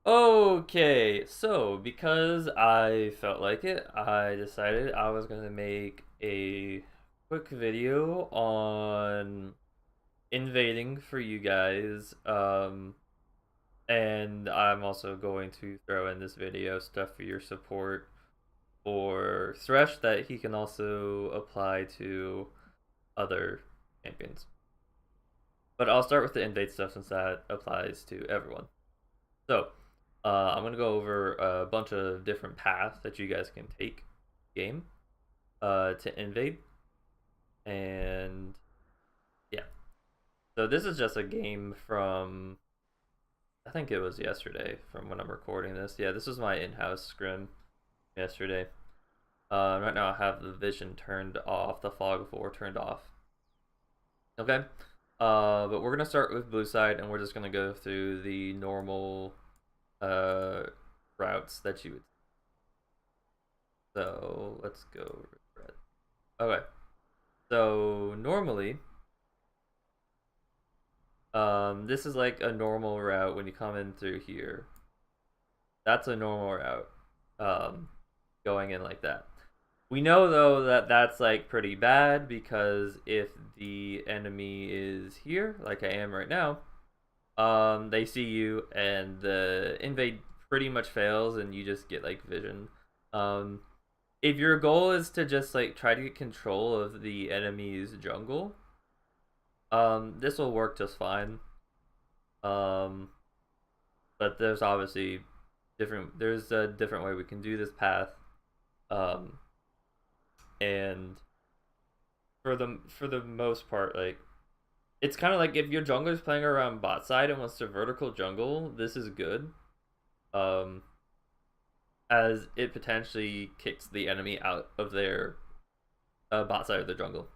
Okay, so because I felt like it, I decided I was gonna make a quick video on invading for you guys. And I'm also going to throw in this video stuff for your support for Thresh that he can also apply to other champions. But I'll start with the invade stuff since that applies to everyone. So, I'm gonna go over a bunch of different paths that you guys can take game to invade, and yeah. So this is just a game from I think it was yesterday from when I'm recording this. Yeah, this was my in-house scrim yesterday. Right now I have the vision turned off, the fog of war turned off. Okay. But we're gonna start with blue side, and we're just gonna go through the normal routes that you would. So let's go red. Okay. So normally, this is like a normal route when you come in through here. That's a normal route, going in like that. We know though that that's like pretty bad because if the enemy is here, like I am right now, they see you and the invade pretty much fails and you just get like vision. If your goal is to just like try to get control of the enemy's jungle, this will work just fine. Um, but there's obviously there's a different way we can do this path. Um, and for the most part, like it's kind of like if your jungler's playing around bot side and wants to vertical jungle, this is good. Um, as it potentially kicks the enemy out of their bot side of the jungle.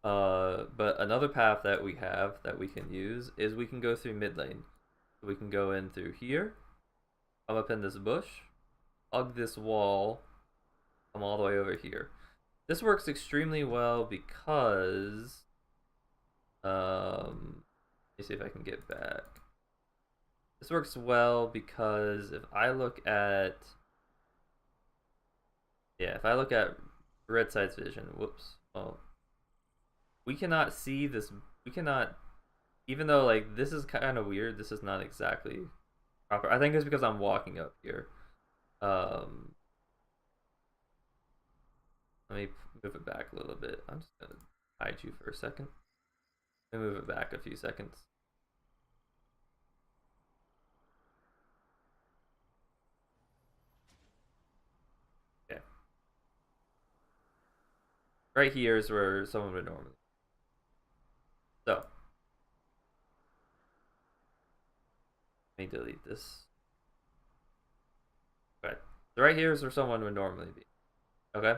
But another path that we have that we can use is we can go through mid lane. We can go in through here, come up in this bush, hug this wall, come all the way over here. This works extremely well because let me see if I can get back. This works well because if I look at red side's vision, whoops. Oh, we cannot see this. We cannot, even though like this is kind of weird. This is not exactly proper. I think it's because I'm walking up here. Um, Let me move it back a little bit. I'm just gonna hide you for a second. Let me move it back a few seconds. Okay. Right here is where someone would normally. So let me delete this. Okay. So right here is where someone would normally be. Okay.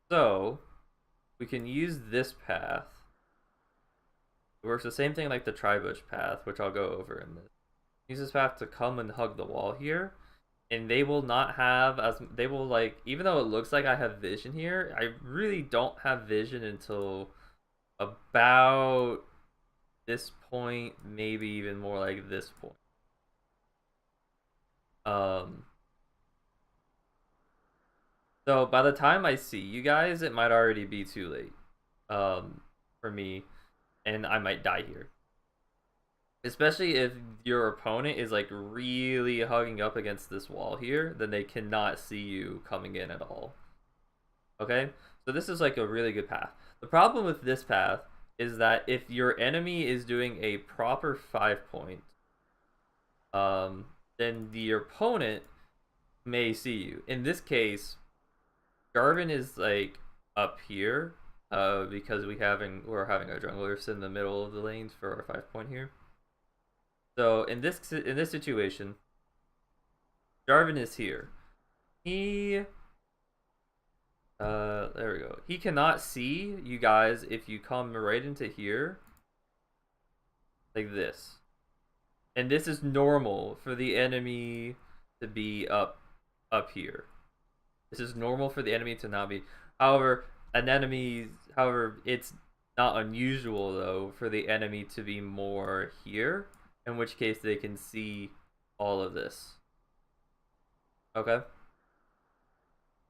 So we can use this path. It works the same thing like the tri-bush path, which I'll go over in this. Use this path to come and hug the wall here, and they will not have as they will like even though it looks like I have vision here, I really don't have vision until about this point, maybe even more like this point. Um, so by the time I see you guys, it might already be too late, for me, and I might die here. Especially if your opponent is like really hugging up against this wall here, then they cannot see you coming in at all. Okay? So this is like a really good path. The problem with this path is that if your enemy is doing a proper 5-point, then the opponent may see you. In this case, Jarvan is like up here, because we're having our jungler sit in the middle of the lanes for our 5-point here. So in this situation, Jarvan is here. He there we go. He cannot see you guys if you come right into here like this. And this is normal for the enemy to be up here. This is normal for the enemy to not be. However, it's not unusual though for the enemy to be more here in which case they can see all of this. Okay?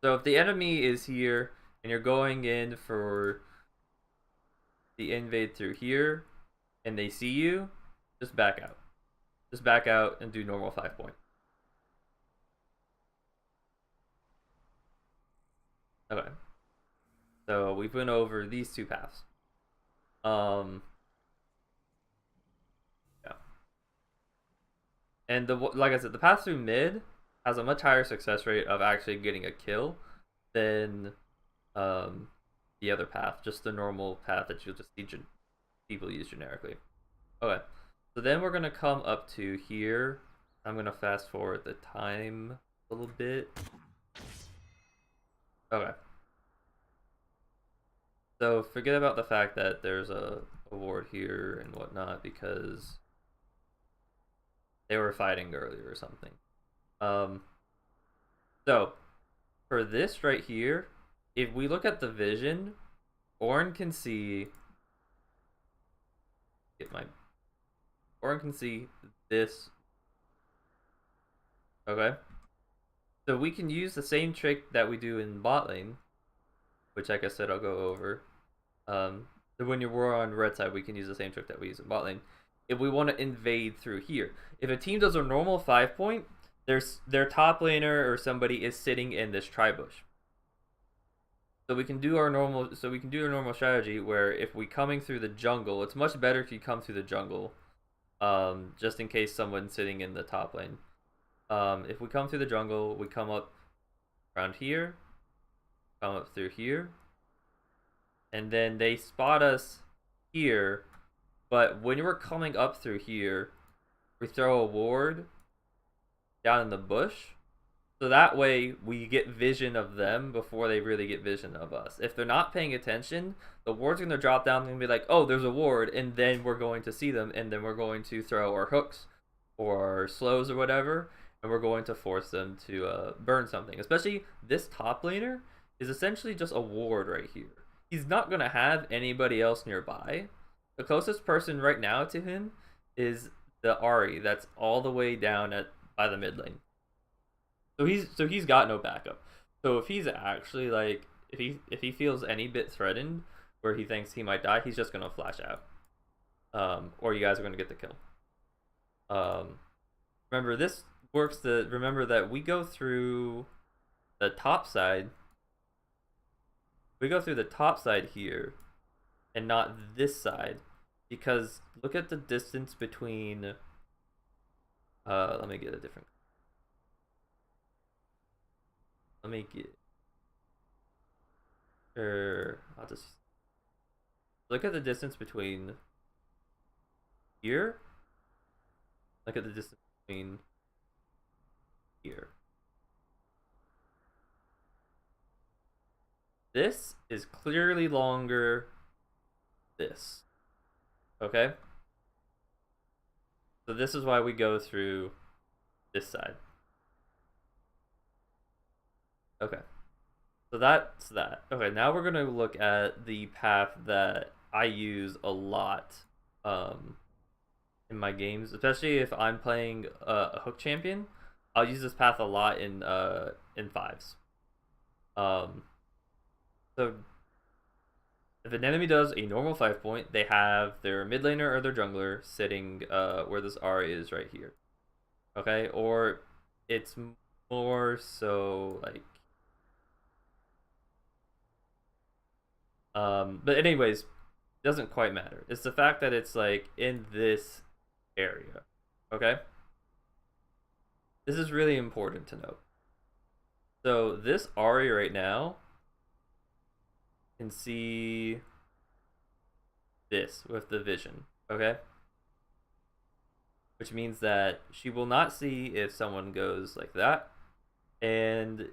So if the enemy is here and you're going in for the invade through here and they see you, just back out. Just back out and do normal 5-point. Okay. So we've went over these two paths. Yeah. And like I said, the path through mid has a much higher success rate of actually getting a kill than the other path, just the normal path that you'll just see people use generically. Okay, so then we're gonna come up to here. I'm gonna fast forward the time a little bit. Okay. So forget about the fact that there's a ward here and whatnot because they were fighting earlier or something. So for this right here, if we look at the vision, Orin can see this. Okay. So we can use the same trick that we do in bot lane, which like I said I'll go over. So when we're on red side, we can use the same trick that we use in bot lane. If we want to invade through here, if a team does a normal 5-point, their top laner or somebody is sitting in this tri-bush. So we can do our normal strategy where if we coming through the jungle, it's much better if you come through the jungle, just in case someone's sitting in the top lane. If we come through the jungle, we come up around here, come up through here, and then they spot us here. But when we're coming up through here, we throw a ward down in the bush. So that way we get vision of them before they really get vision of us. If they're not paying attention, the ward's going to drop down and be like, oh, there's a ward, and then we're going to see them, and then we're going to throw our hooks or our slows or whatever, and we're going to force them to burn something. Especially this top laner is essentially just a ward right here. He's not going to have anybody else nearby. The closest person right now to him is the Ahri that's all the way down by the mid lane. So he's got no backup. So if he's actually like if he feels any bit threatened where he thinks he might die, he's just gonna flash out. Or you guys are gonna get the kill. Remember this works remember that we go through the top side. We go through the top side here and not this side because look at the distance between let me get a different I'll just look at the distance between here. Look at the distance between here. This is clearly longer this. Okay? So this is why we go through this side. Okay. So that's that. Okay, now we're going to look at the path that I use a lot in my games, especially if I'm playing a hook champion. I'll use this path a lot in fives. So if an enemy does a normal 5-point, they have their mid laner or their jungler sitting where this Ahri is right here. Okay, or it's more so like but anyways, doesn't quite matter. It's the fact that it's like in this area. Okay? This is really important to note. So this Ahri right now can see this with the vision, okay? Which means that she will not see if someone goes like that. And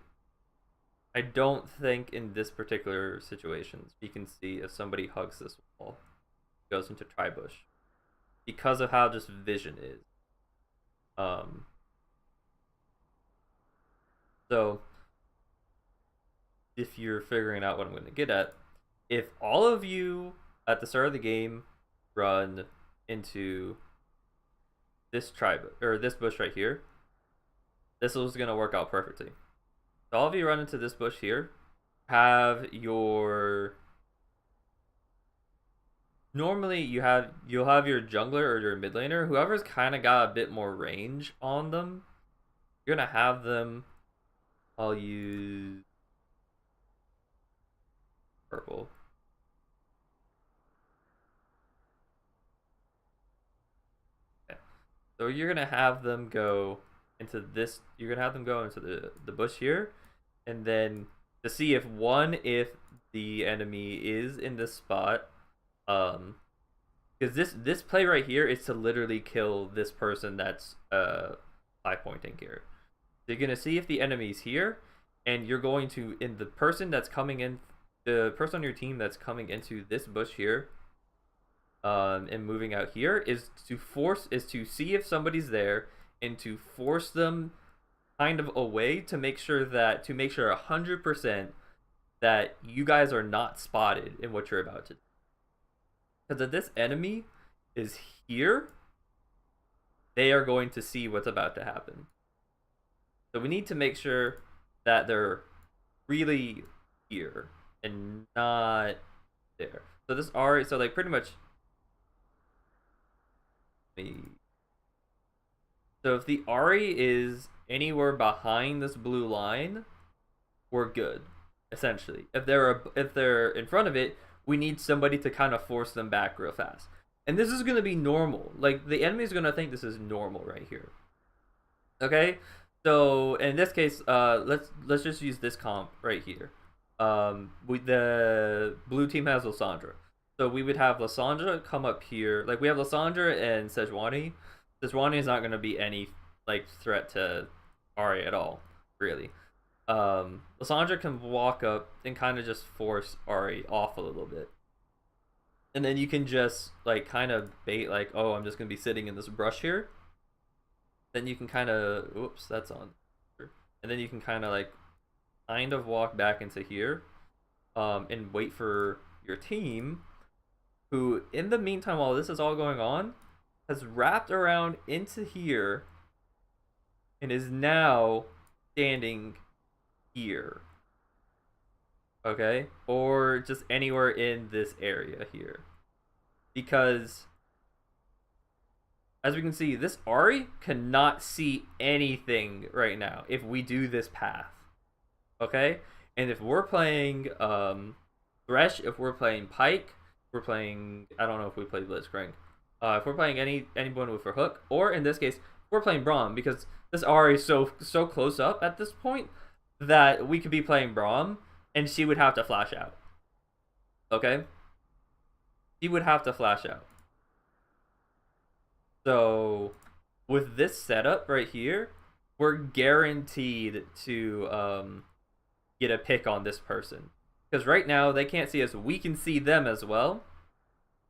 I don't think in this particular situation she can see if somebody hugs this wall, goes into tri-bush, because of how just vision is. So if you're figuring out what I'm going to get at, if all of you at the start of the game run into this tribe or this bush right here, this is gonna work out perfectly. So all of you run into this bush here, have your normally you'll have your jungler or your mid laner, whoever's kind of got a bit more range on them. You're gonna have them. I'll use purple. Okay. So you're gonna have them go into this. You're gonna have them go into the bush here, and then to see if the enemy is in this spot, because this play right here is to literally kill this person that's 5 pointing here. So you're gonna see if the enemy's here, and you're going to the person that's coming in, the person on your team that's coming into this bush here, and moving out here is to see if somebody's there and to force them kind of away to make sure 100% that you guys are not spotted in what you're about to do. Because if this enemy is here, they are going to see what's about to happen. So we need to make sure that they're really here and not there. So this Ari, so like pretty much. So if the Ari is anywhere behind this blue line, we're good. Essentially, if they're in front of it, we need somebody to kind of force them back real fast. And this is going to be normal. Like the enemy is going to think this is normal right here. Okay, so in this case, let's just use this comp right here. The blue team has Lysandra, so we would have Lysandra come up here. Like we have Lysandra and Sejuani. Sejuani is not going to be any like threat to Ari at all, really. Lysandra can walk up and kind of just force Ari off a little bit, and then you can just like kind of bait like, oh, I'm just gonna be sitting in this brush here. Then you can kind of, oops, that's on, and then you can kind of walk back into here, and wait for your team, who in the meantime while this is all going on, has wrapped around into here, and is now standing here, okay, or just anywhere in this area here, because as we can see, this Ari cannot see anything right now if we do this path, okay. And if we're playing Thresh, if we're playing Pike, we're playing, I don't know if we play Blitzcrank, if we're playing anyone with a hook, or in this case we're playing Braum, because this Ari is so close up at this point that we could be playing Braum and she would have to flash out. Okay? She would have to flash out. So with this setup right here, we're guaranteed to get a pick on this person. Because right now they can't see us. We can see them as well.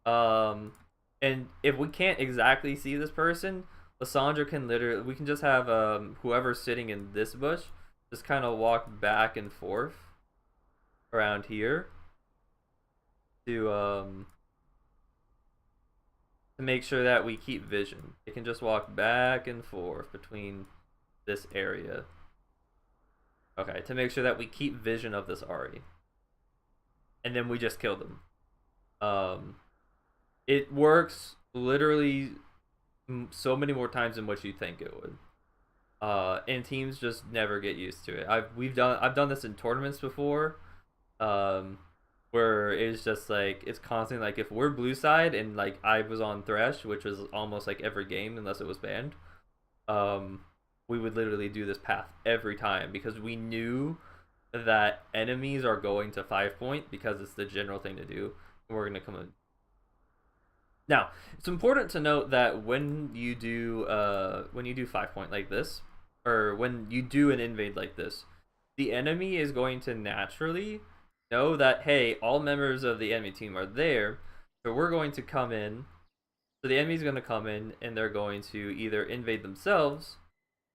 And if we can't exactly see this person, Lysandra can literally, we can just have whoever's sitting in this bush just kind of walk back and forth around here to make sure that we keep vision. It can just walk back and forth between this area. Okay, to make sure that we keep vision of this Ari. And then we just kill them. It works literally so many more times than what you think it would. And teams just never get used to it. I've done this in tournaments before, where it's just like it's constantly like if we're blue side and like I was on Thresh, which was almost like every game unless it was banned, we would literally do this path every time because we knew that enemies are going to 5-point because it's the general thing to do, and we're gonna come in. Now, it's important to note that when you do 5-point like this, or when you do an invade like this, the enemy is going to naturally know that, hey, all members of the enemy team are there, so we're going to come in. So the enemy's going to come in, and they're going to either invade themselves,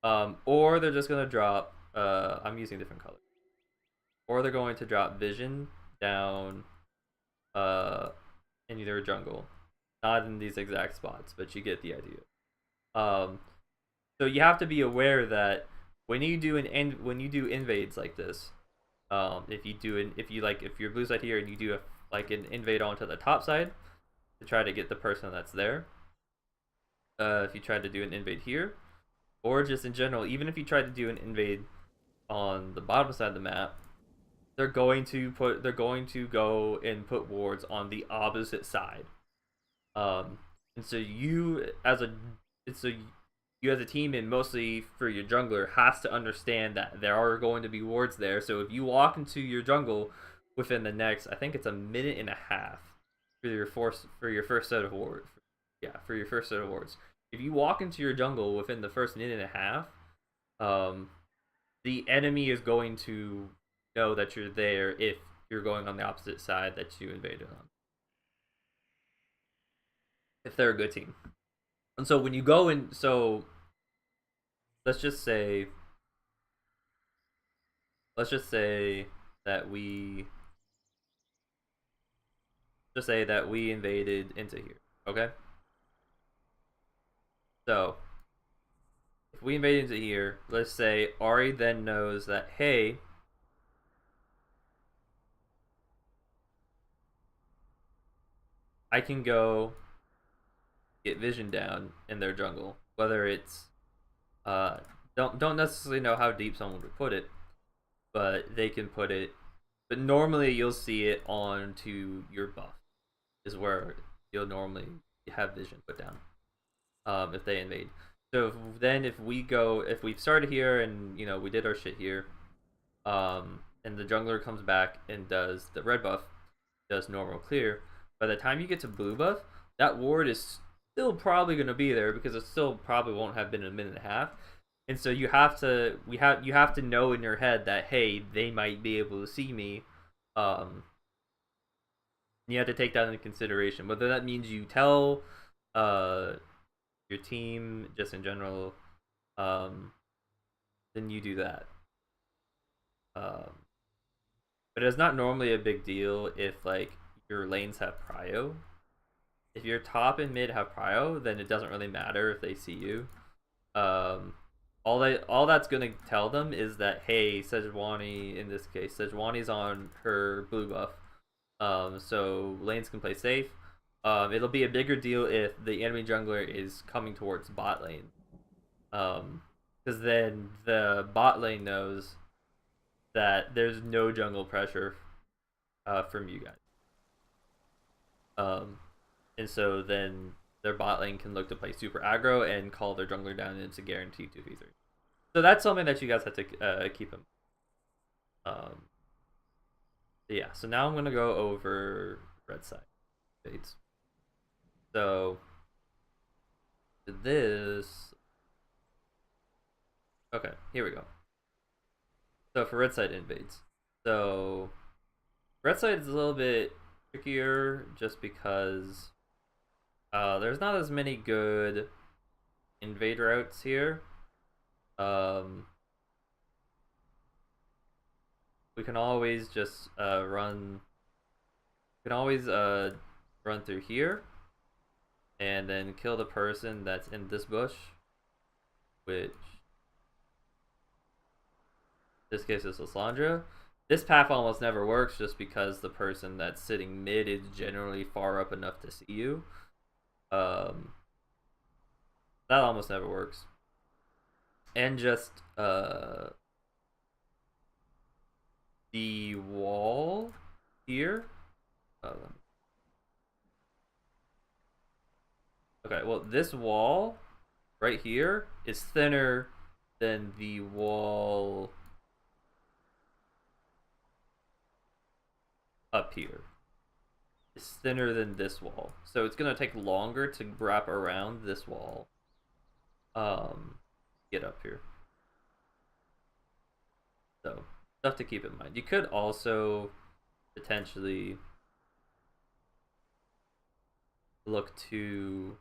or they're just going to drop, I'm using different colors, or they're going to drop vision down in either jungle. Not in these exact spots, but you get the idea. Um, so you have to be aware that when you do invades like this, if you're blue side here and you do like an invade onto the top side to try to get the person that's there, if you try to do an invade here, or just in general, even if you try to do an invade on the bottom side of the map, they're going to go and put wards on the opposite side. Um, and so you as a team and mostly for your jungler has to understand that there are going to be wards there. So if you walk into your jungle within the next, I think it's a minute and a half for your first set of wards. Yeah, for your first set of wards. If you walk into your jungle within the first minute and a half, um, the enemy is going to know that you're there if you're going on the opposite side that you invaded on. If they're a good team. And so when you go in, so let's just say let's just say that we invaded into here. Okay? So if we invade into here, let's say Ari then knows that, hey, I can go get vision down in their jungle. Whether it's don't necessarily know how deep someone would put it, but they can put it. But normally you'll see it onto your buff, is where you'll normally have vision put down. If they invade. So if we've started here and we did our shit here, and the jungler comes back and does the red buff, does normal clear. By the time you get to blue buff, that ward is still probably going to be there because it still probably won't have been a minute and a half. And so you have to know in your head that, hey, they might be able to see me. You have to take that into consideration. Whether that means you tell your team just in general, then you do that. But it's not normally a big deal if like your lanes have prio. If your top and mid have prio, then it doesn't really matter if they see you. All that's gonna tell them is that, hey, Sejuani, in this case, Sejuani's on her blue buff, so lanes can play safe. It'll be a bigger deal if the enemy jungler is coming towards bot lane, because then the bot lane knows that there's no jungle pressure from you guys. And so then their bot lane can look to play super aggro and call their jungler down, and it's a guaranteed 2v3. So that's something that you guys have to keep in. Yeah, so now I'm going to go over red side fades. So this... Okay, here we go. So for red side invades. So red side is a little bit trickier just because there's not as many good invade routes here. We can always just run through here and then kill the person that's in this bush, which in this case is Lysandra. This path almost never works just because the person that's sitting mid is generally far up enough to see you. That almost never works. And just the wall here. Okay, well, this wall right here is thinner than the wall up here. It's thinner than this wall, so it's gonna take longer to wrap around this wall. Get up here. So stuff to keep in mind. You could also potentially look to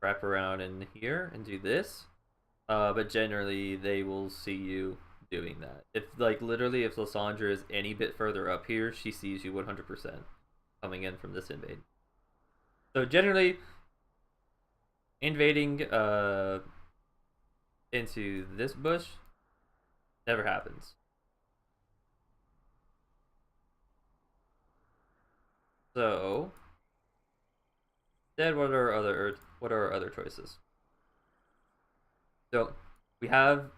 wrap around in here and do this, but generally they will see you doing that. If like literally if Lysandra is any bit further up here, she sees you 100% coming in from this invade. So generally Invading into this bush never happens. So instead, what are our other choices? So we have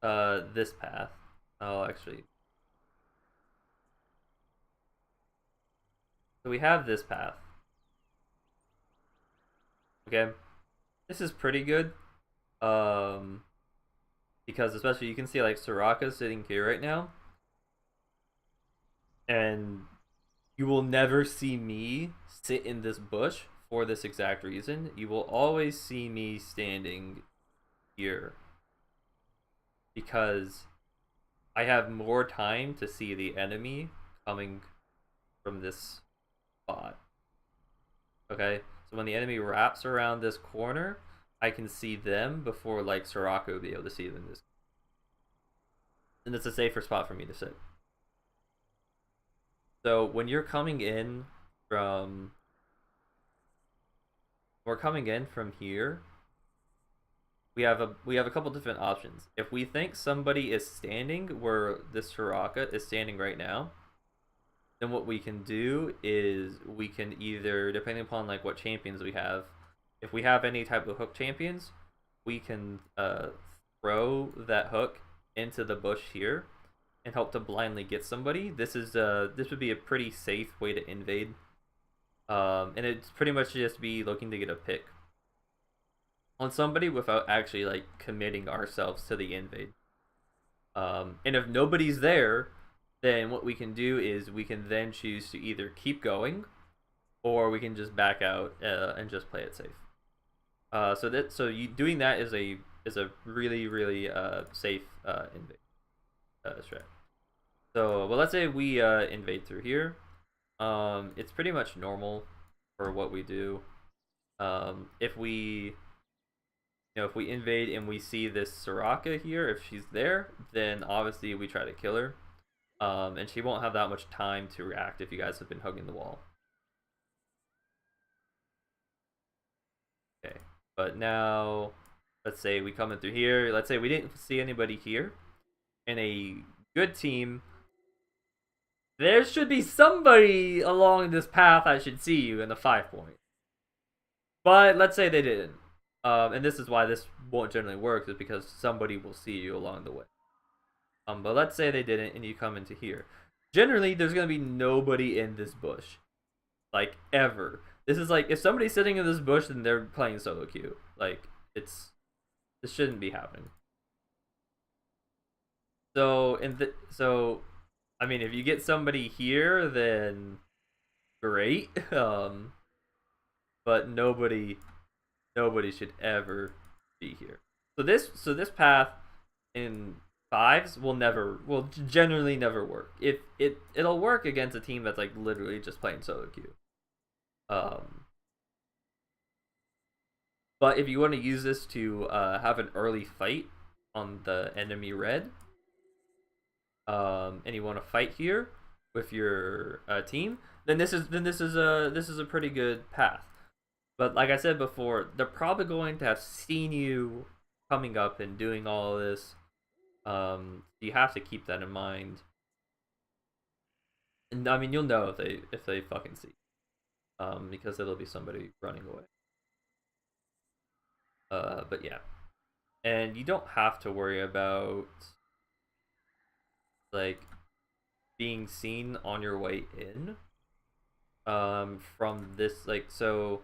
this path. Oh, actually, so we have this path. Okay, this is pretty good. Um, because especially you can see like Soraka sitting here right now, and you will never see me sit in this bush for this exact reason. You will always see me standing here because I have more time to see the enemy coming from this spot. Okay, so when the enemy wraps around this corner, I can see them before like Soraka will be able to see them. And it's a safer spot for me to sit. So when you're coming in from, we're coming in from here. We have a couple different options. If we think somebody is standing where this Soraka is standing right now, then what we can do is we can either, depending upon like what champions we have, if we have any type of hook champions, we can throw that hook into the bush here and help to blindly get somebody. This would be a pretty safe way to invade, and it's pretty much just be looking to get a pick on somebody without actually like committing ourselves to the invade. And if nobody's there, then what we can do is we can then choose to either keep going or we can just back out and just play it safe. So you doing that is a really safe invade strat. So well, let's say we invade through here. It's pretty much normal for what we do. If we if we invade and we see this Soraka here, if she's there, then obviously we try to kill her. And she won't have that much time to react if you guys have been hugging the wall. Okay, but now let's say we come in through here. Let's say we didn't see anybody here. In a good team, there should be somebody along this path I should see you in the 5-point. But let's say they didn't. And this is why this won't generally work, is because somebody will see you along the way. But let's say they didn't and you come into here. Generally, there's going to be nobody in this bush. Like, ever. This is like, if somebody's sitting in this bush, then they're playing solo queue. Like, this shouldn't be happening. So, I mean, if you get somebody here, then great. But nobody should ever be here. So this path in 5s will generally never work. It'll work against a team that's like literally just playing solo queue. But if you want to use this to have an early fight on the enemy red, and you want to fight here with your team, then this is a pretty good path. But like I said before, they're probably going to have seen you coming up and doing all of this. You have to keep that in mind. And I mean, you'll know if they fucking see, because it'll be somebody running away. But yeah, and you don't have to worry about like being seen on your way in. From this, like, so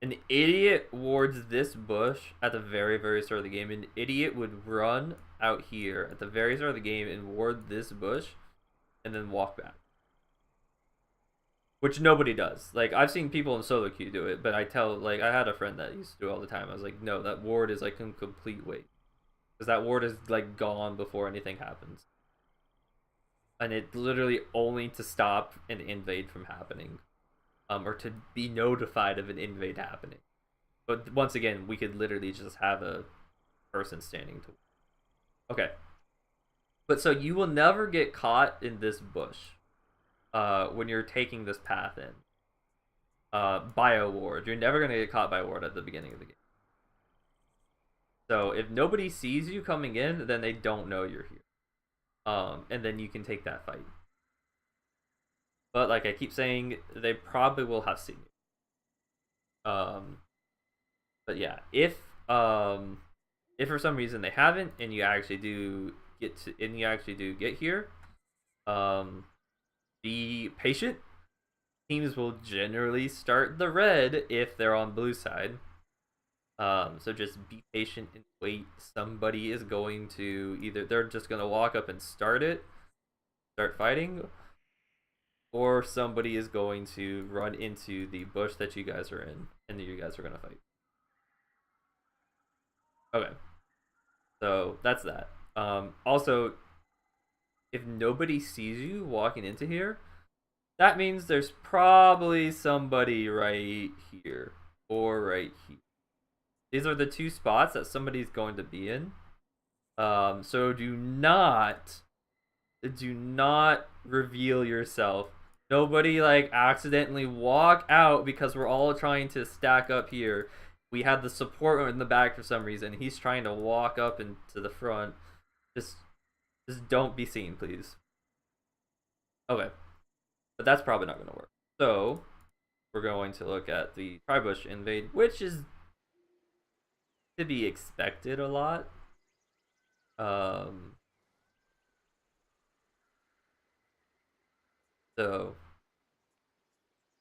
an idiot wards this bush at the very start of the game. An idiot would run out here at the very start of the game and ward this bush and then walk back, which nobody does. Like, I've seen people in solo queue do it, but I had a friend that used to do it all the time. I was like, no, that ward is like a complete waste, because that ward is like gone before anything happens, and it's literally only to stop an invade from happening. Or to be notified of an invade happening. But once again, we could literally just have a person standing to. Okay. But so you will never get caught in this bush when you're taking this path in. by a ward. You're never gonna get caught by a ward at the beginning of the game. So if nobody sees you coming in, then they don't know you're here. And then you can take that fight. But like I keep saying, they probably will have seen you. But yeah, if for some reason they haven't, and you actually do get here, be patient. Teams will generally start the red if they're on blue side. So just be patient and wait. Somebody is going to they're just gonna walk up and start fighting, or somebody is going to run into the bush that you guys are in, and you guys are gonna fight. Okay, so that's that. Also, if nobody sees you walking into here, that means there's probably somebody right here or right here. These are the two spots that somebody's going to be in. So do not reveal yourself. Nobody like accidentally walk out because we're all trying to stack up here. We had the support in the back for some reason. He's trying to walk up into the front. Just don't be seen, please. Okay. But that's probably not going to work. So we're going to look at the Tribush invade, which is to be expected a lot. So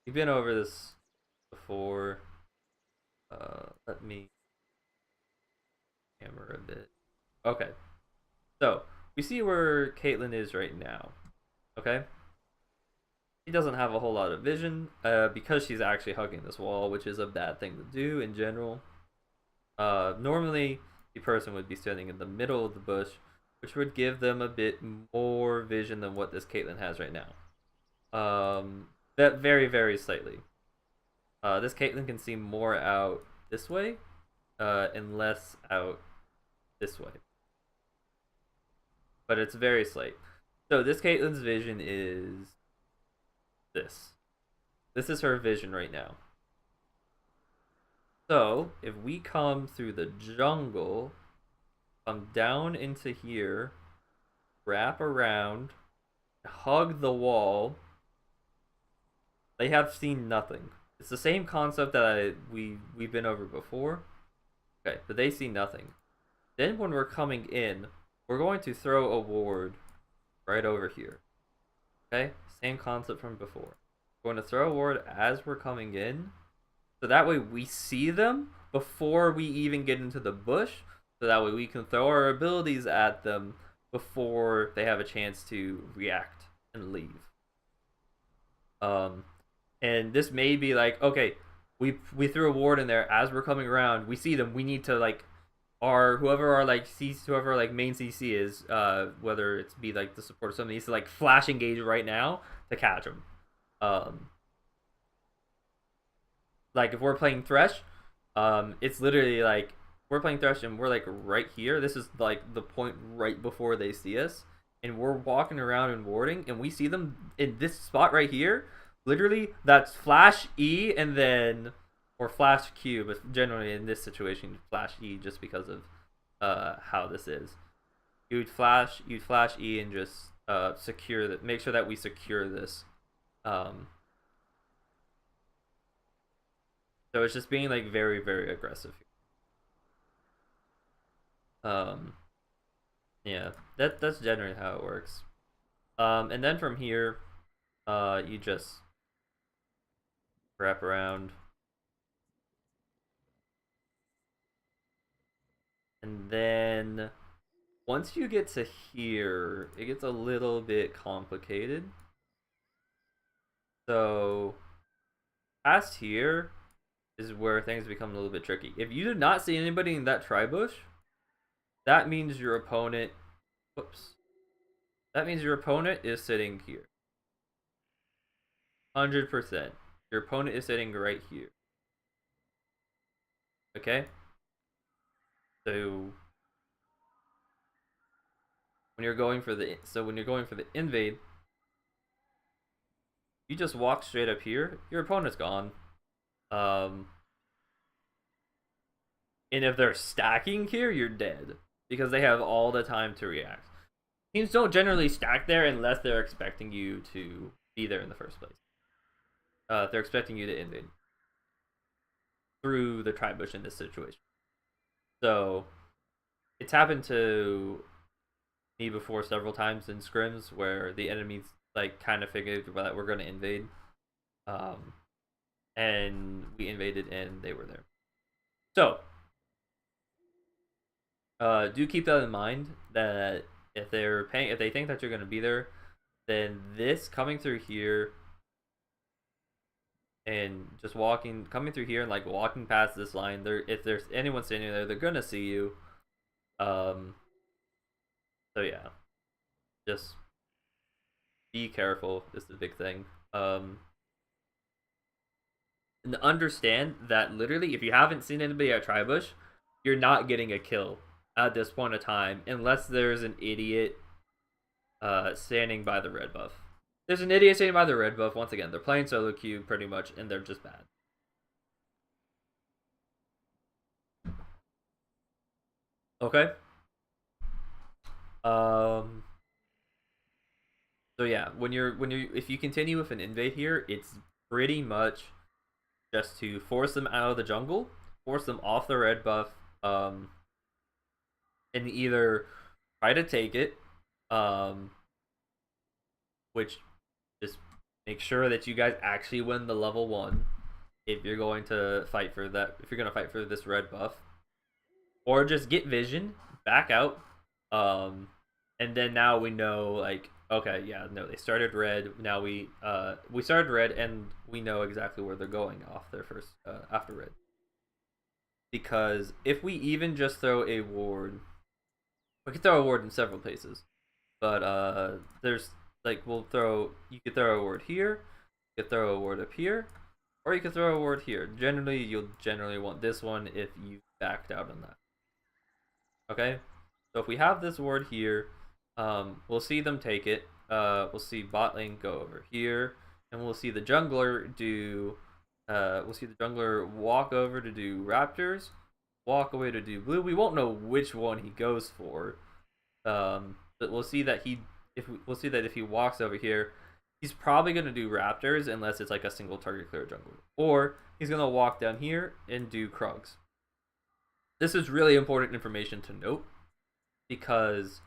we've been over this before. Let me hammer a bit. Okay. So we see where Caitlyn is right now. Okay. She doesn't have a whole lot of vision because she's actually hugging this wall, which is a bad thing to do in general. Normally, the person would be standing in the middle of the bush, which would give them a bit more vision than what this Caitlyn has right now. That very, very slightly. This Caitlyn can see more out this way, and less out this way. But it's very slight. So this Caitlyn's vision is this. This is her vision right now. So if we come through the jungle, come down into here, wrap around, hug the wall, they have seen nothing. It's the same concept that we've been over before. Okay, but they see nothing. Then when we're coming in, we're going to throw a ward right over here. Okay, same concept from before. We're going to throw a ward as we're coming in, so that way we see them before we even get into the bush, so that way we can throw our abilities at them before they have a chance to react and leave. And this may be like, okay, we threw a ward in there as we're coming around, we see them, we need to like whoever our main CC is, whether it's be like the support or something, needs to like flash engage right now to catch them. Like if we're playing Thresh, it's literally like we're playing Thresh and we're like right here. This is like the point right before they see us, and we're walking around and warding, and we see them in this spot right here. Literally, that's flash E and then or flash Q, but generally in this situation, flash E just because of how this is. You'd flash E and just secure that. Make sure that we secure this. So it's just being like very, very aggressive. Yeah, that's generally how it works. And then from here, you just wrap around. And then once you get to here, it gets a little bit complicated. So past here is where things become a little bit tricky. If you did not see anybody in that tri-bush, that means your opponent that means your opponent is sitting here. 100%. Your opponent is sitting right here. Okay? So when you're going for the invade, you just walk straight up here, your opponent's gone. Um, and if they're stacking here, you're dead because they have all the time to react. Teams don't generally stack there unless they're expecting you to be there in the first place. If they're expecting you to invade through the tribe bush in this situation. So it's happened to me before several times in scrims where the enemies like kind of figured that we're going to invade, um, and we invaded and they were there. So do keep that in mind that if they think that you're going to be there, then this coming through here and just coming through here and like walking past this line, if there's anyone standing there, they're gonna see you. Um, so yeah, just be careful is the big thing. And understand that literally, if you haven't seen anybody at Tribush, you're not getting a kill at this point of time unless there's an idiot standing by the red buff. There's an idiot standing by the red buff. Once again, they're playing solo queue pretty much, and they're just bad. Okay. So yeah, if you continue with an invade here, it's pretty much just to force them out of the jungle, force them off the red buff, and either try to take it, which just make sure that you guys actually win the level 1 if you're going to fight for that. If you're going to fight for this red buff, or just get vision, back out, and then now we know like okay, yeah, no, they started red. Now we started red, and we know exactly where they're going off their first after red. Because if we even just throw a ward, we could throw a ward in several places, but there's like you could throw a ward here, you could throw a ward up here, or you could throw a ward here. Generally, you'll generally want this one if you backed out on that. Okay, so if we have this ward here, we'll see them take it. We'll see bot lane go over here, and we'll see the jungler do. We'll see the jungler walk over to do Raptors, walk away to do blue. We won't know which one he goes for, but we'll see that if he walks over here, he's probably gonna do Raptors unless it's like a single target clear jungler, or he's gonna walk down here and do Krugs. This is really important information to note because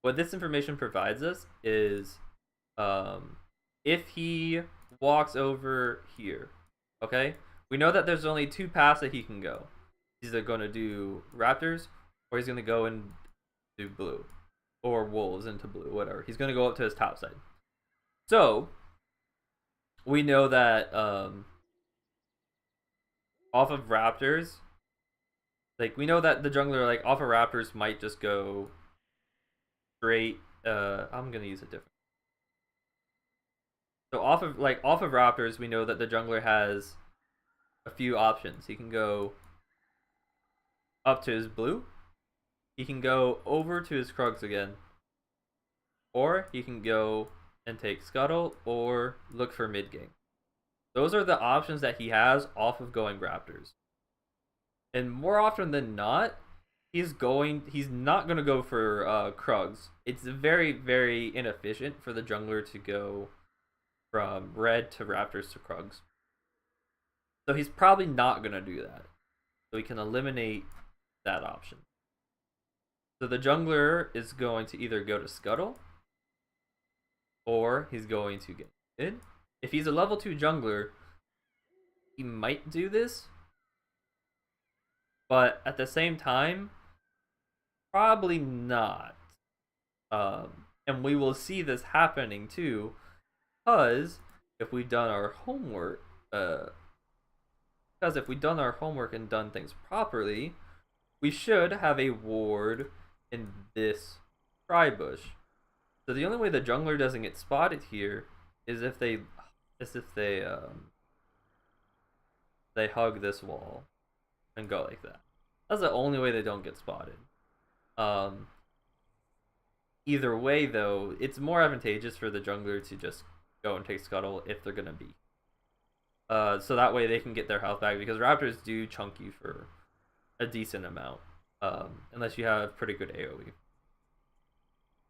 what this information provides us is if he walks over here, okay, we know that there's only 2 paths that he can go. He's either going to do Raptors, or he's going to go and do blue, or wolves into blue, whatever. He's going to go up to his top side. So we know that off of Raptors, like we know that the jungler like off of Raptors might just go straight. I'm gonna use a different. So off of Raptors, we know that the jungler has a few options. He can go up to his blue, he can go over to his Krugs again, or he can go and take Scuttle or look for mid game. Those are the options that he has off of going Raptors. And more often than not, he's not going to go for Krugs. It's very, very inefficient for the jungler to go from red to Raptors to Krugs. So he's probably not going to do that. So we can eliminate that option. So the jungler is going to either go to Scuttle, or he's going to get mid. If he's a level 2 jungler, he might do this. But at the same time, probably not. And we will see this happening too, because if we've done our homework, and done things properly, we should have a ward in this tri-bush. So the only way the jungler doesn't get spotted here is if they hug this wall and go like that. That's the only way they don't get spotted. Either way, though, it's more advantageous for the jungler to just go and take Scuttle if they're gonna be. So that way they can get their health back, because raptors do chunk you for a decent amount, unless you have pretty good AoE.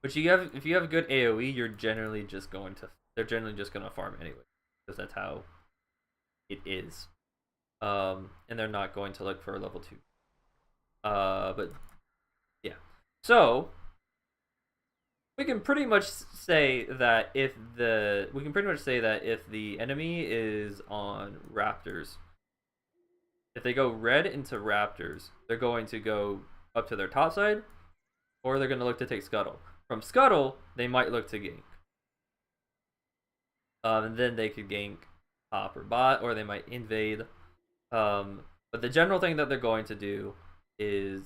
But if you have good AoE, they're generally just going to farm anyway, because that's how it is. And they're not going to look for a level 2. But yeah. So we can pretty much say that if the enemy is on raptors, if they go red into raptors, they're going to go up to their top side, or they're going to look to take scuttle. From scuttle, they might look to gank. And then they could gank top or bot, or they might invade. But the general thing that they're going to do is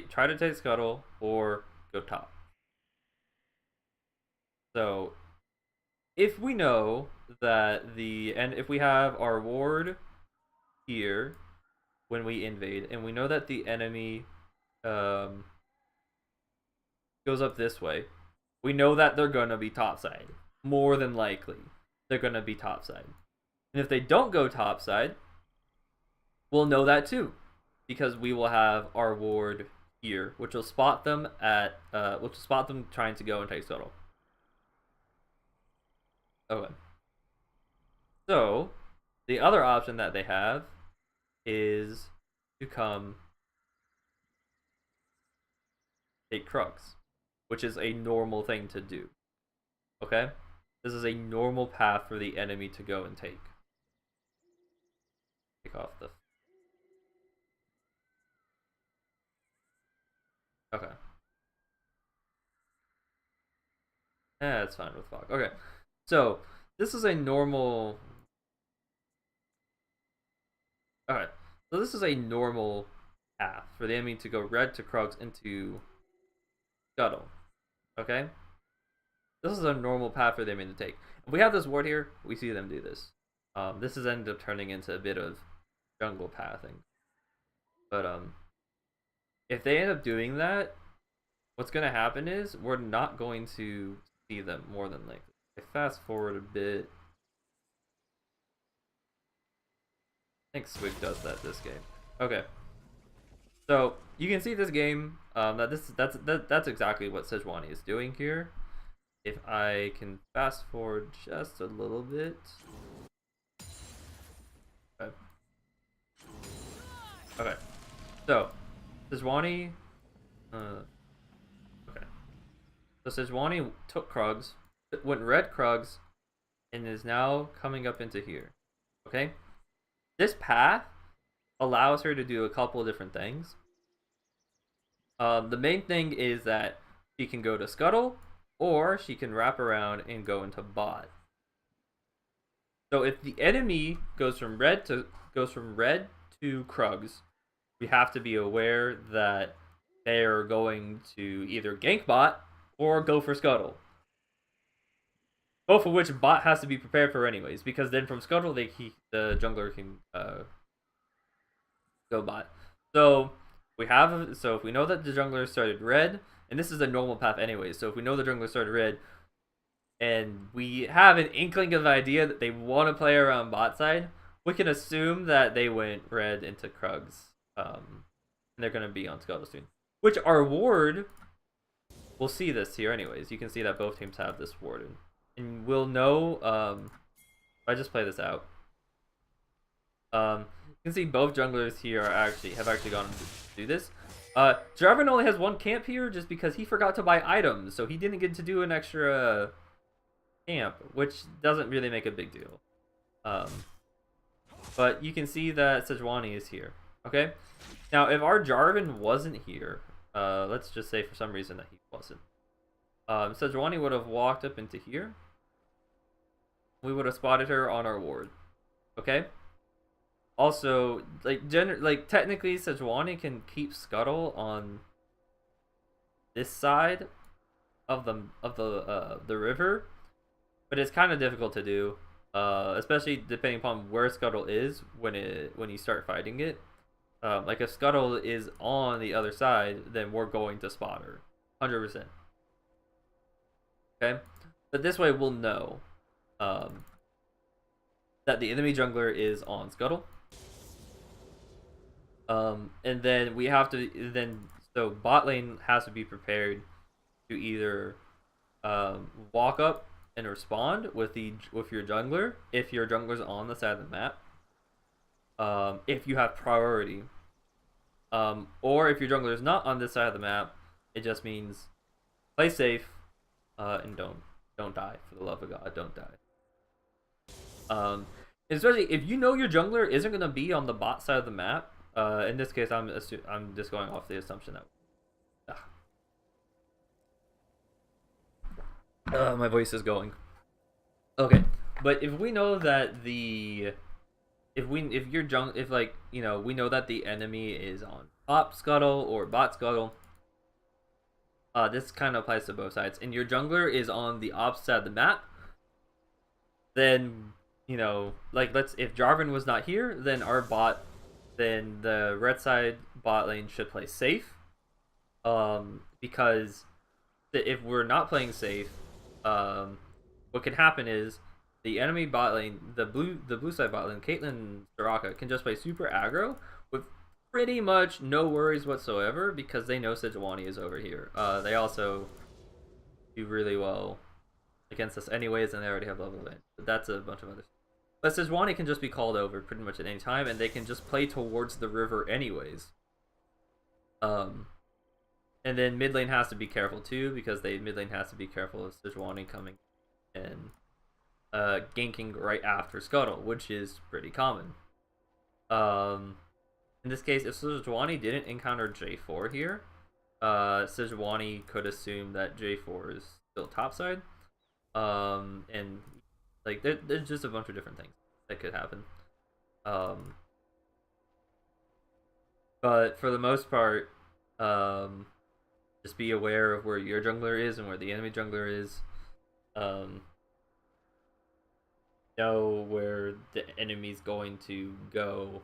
try to take scuttle or go top. So if we know that if we have our ward here when we invade, and we know that the enemy goes up this way, we know that they're gonna be topside. More than likely, they're gonna be topside. And if they don't go topside, we'll know that too, because we will have our ward here, which will spot them trying to go and take scuttle. Okay. So the other option that they have is to come take Krugs, which is a normal thing to do. Okay? This is a normal path for the enemy to go and take. Take off the... Okay. That's fine with fog. Okay. So, this is a normal... Alright. So this is a normal path for the enemy to go red to Krugs into scuttle. Okay? This is a normal path for them to take. If we have this ward here, we see them do this. This has ended up turning into a bit of jungle pathing. But if they end up doing that, what's going to happen is we're not going to see them more than likely. If I fast forward a bit, I think Swig does that this game. Okay. So you can see this game that's exactly what Sejuani is doing here. If I can fast forward just a little bit. Okay. Okay. So Sejuani okay. So Sejuani took Krugs, went red Krugs, and is now coming up into here. Okay? This path allows her to do a couple of different things. The main thing is that she can go to scuttle, or she can wrap around and go into bot. So if the enemy goes from red to Krugs, we have to be aware that they are going to either gank bot or go for scuttle. Both of which bot has to be prepared for anyways, because then from scuttle the jungler can go bot. So if we know that the jungler started red, and this is a normal path anyways, so if we know the jungler started red, and we have an inkling of the idea that they want to play around bot side, we can assume that they went red into Krugs. And they're going to be on scuttle soon. Which our ward, we'll see this here anyways. You can see that both teams have this ward. And we'll know, if I just play this out. You can see both junglers here have actually gone to do this. Jarvan only has one camp here just because he forgot to buy items, so he didn't get to do an extra camp, which doesn't really make a big deal. But you can see that Sejuani is here. Okay? Now, if our Jarvan wasn't here, let's just say for some reason that he wasn't, Sejuani would have walked up into here. We would have spotted her on our ward. Okay? Also, technically, Sejuani can keep scuttle on this side of the river, but it's kind of difficult to do, especially depending upon where scuttle is when you start fighting it. Like if scuttle is on the other side, then we're going to spot her, 100%. Okay, but this way we'll know. that the enemy jungler is on Scuttle. And then we have to so bot lane has to be prepared to either walk up and respond with your jungler if your jungler's on the side of the map. If you have priority, or if your jungler is not on this side of the map, it just means play safe, and don't die, for the love of God, don't die. Especially if you know your jungler isn't gonna be on the bot side of the map. In this case, I'm just going off the assumption that my voice is going. Okay, but if we know that if like we know that the enemy is on top scuttle or bot scuttle, this kind of applies to both sides, and your jungler is on the opposite side of the map, then like if Jarvan was not here, then then the red side bot lane should play safe, because if we're not playing safe, what can happen is the enemy bot lane, the blue side bot lane, Caitlyn Soraka, can just play super aggro with pretty much no worries whatsoever because they know Sejuani is over here. They also do really well against us anyways, and they already have level advantage. But that's a bunch of other stuff. But Sejuani can just be called over pretty much at any time, and they can just play towards the river anyways. And then mid lane has to be careful too, because mid lane has to be careful of Sejuani coming and ganking right after Scuttle, which is pretty common. In this case, if Sejuani didn't encounter J4 here, Sejuani could assume that J4 is still topside. And like there's just a bunch of different things that could happen. But for the most part, just be aware of where your jungler is and where the enemy jungler is. Know where the enemy's going to go,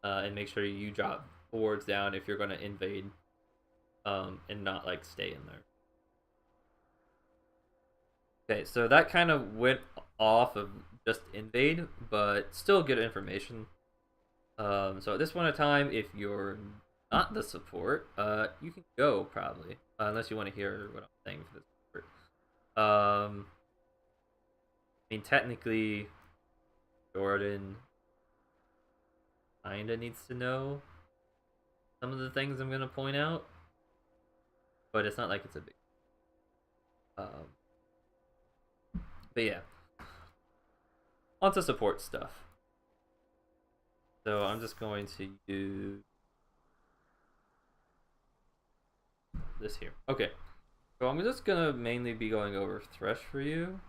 and make sure you drop boards down if you're going to invade, and not like stay in there. Okay, so that kind of went off of just invade, but still good information. So at this point in time, if you're not the support, you can go probably, unless you want to hear what I'm saying for this support. I mean, technically, Jordan kinda needs to know some of the things I'm gonna point out, but it's not like it's a big. But yeah, on to support stuff. So I'm just going to use this here. Okay, so I'm just gonna mainly be going over Thresh for you.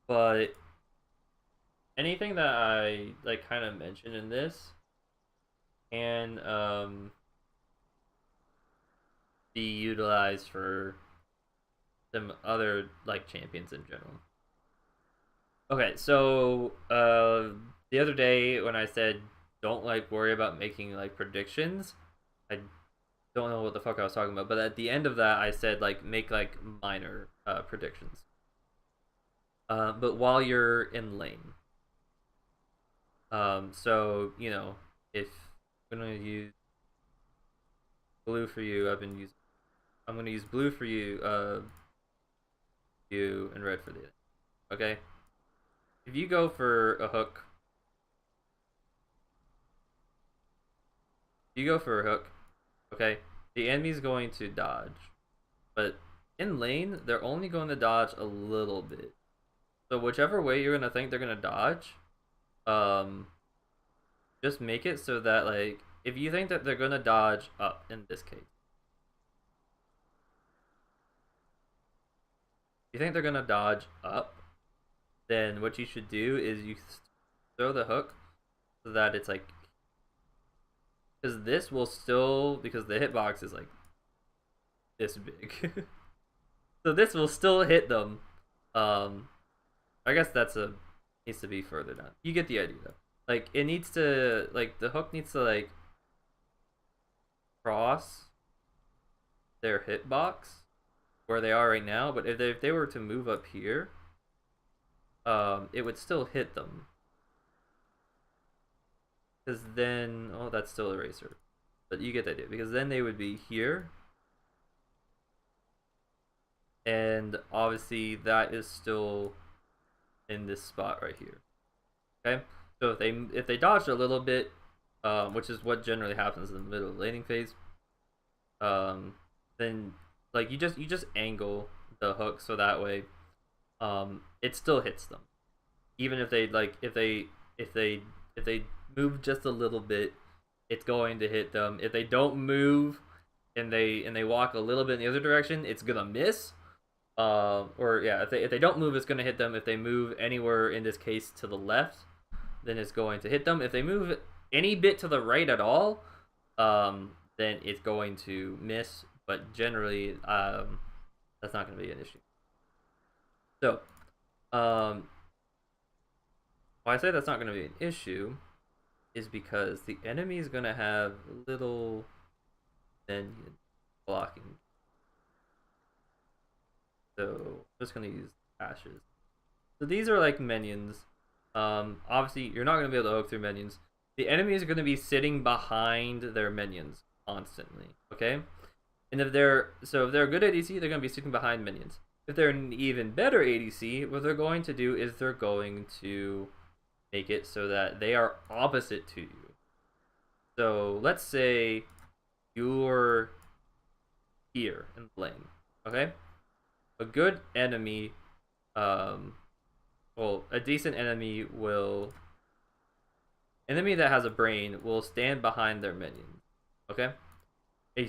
But anything that I like kind of mentioned in this can be utilized for some other like champions in general. Okay, so the other day when I said don't like worry about making like predictions, I don't know what the fuck I was talking about, but at the end of that I said like make like minor predictions. But while you're in lane. So if I'm gonna use blue for you, I'm gonna use blue for you, you, and red for the other. Okay? If you go for a hook, okay, the enemy's going to dodge. But in lane, they're only going to dodge a little bit. So whichever way you're gonna think they're gonna dodge, just make it so that like if you think that they're gonna dodge up in this case, if you think they're gonna dodge up, then what you should do is you throw the hook so that it's like, because this will still, because the hitbox is like this big, so this will still hit them. I guess needs to be further down. You get the idea though. Like it needs to, like the hook needs to like cross their hitbox where they are right now. But if they were to move up here, it would still hit them. Because then, oh, that's still eraser. But you get the idea. Because then they would be here. And obviously that is still in this spot right here. Okay? So if they dodged a little bit, which is what generally happens in the middle of the laning phase, then like you just angle the hook so that way it still hits them. Even if they if they move just a little bit, it's going to hit them. If they don't move and they walk a little bit in the other direction, it's gonna miss. Or yeah, if they don't move, it's gonna hit them. If they move anywhere, in this case to the left, then it's going to hit them. If they move any bit to the right at all, then it's going to miss. But generally, that's not going to be an issue. So, why I say that's not going to be an issue is because the enemy is going to have little minions blocking. So, I'm just going to use ashes. So these are like minions. Obviously, you're not going to be able to hook through minions. The enemies are going to be sitting behind their minions constantly. Okay, and if they're a good ADC, they're going to be sitting behind minions. If they're an even better ADC, what they're going to do is they're going to make it so that they are opposite to you. So let's say you're here in the lane. Okay, a good enemy, well, a decent enemy that has a brain will stand behind their minions. Okay, a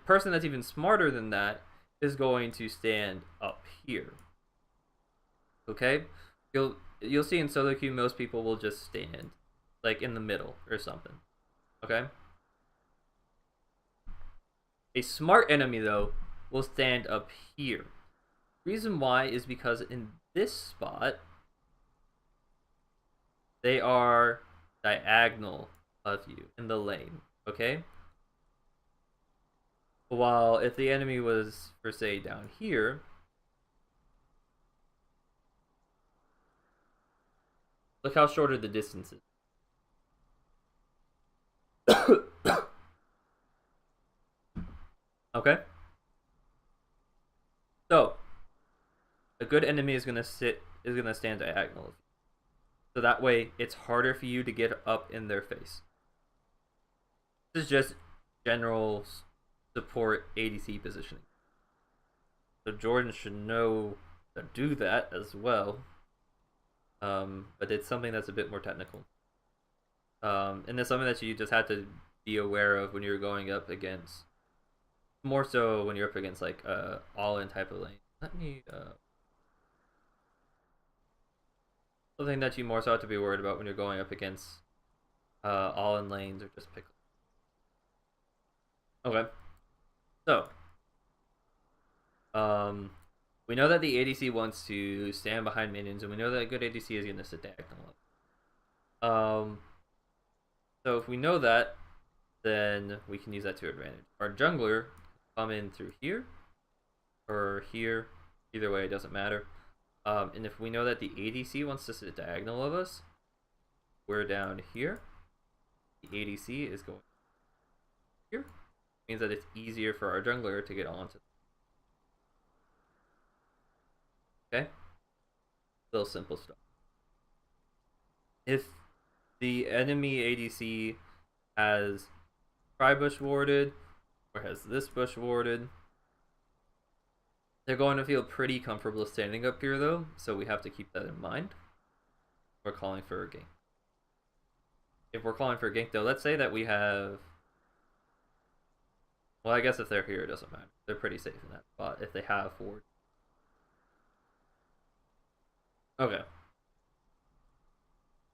person that's even smarter than that is going to stand up here. Okay, you'll see in solo queue most people will just stand like in the middle or something. Okay, a smart enemy though will stand up here. Reason why is because in this spot they are diagonal of you in the lane. Okay, while if the enemy was, for say, down here, look how shorter the distance is. Okay, so a good enemy is gonna stand diagonal of you. So that way it's harder for you to get up in their face. This is just general support ADC positioning. So Jordan should know to do that as well. But it's something that's a bit more technical. And it's something that you just have to be aware of when you're going up against, more so when you're up against like all-in type of lane. Let me something that you more so have to be worried about when you're going up against all-in lanes or just pick. Okay, so we know that the ADC wants to stand behind minions, and we know that a good ADC is going to sit diagonal. So if we know that, then we can use that to our advantage. Our jungler come in through here or here. Either way, it doesn't matter. And if we know that the ADC wants to sit diagonal of us, we're down here. The ADC is going here. It means that it's easier for our jungler to get onto. Okay? Little simple stuff. If the enemy ADC has tri-bush warded or has this bush warded, they're going to feel pretty comfortable standing up here though, so we have to keep that in mind. We're calling for a gank. If we're calling for a gank though, let's say that we have, well, I guess if they're here it doesn't matter. They're pretty safe in that spot if they have ward. Okay.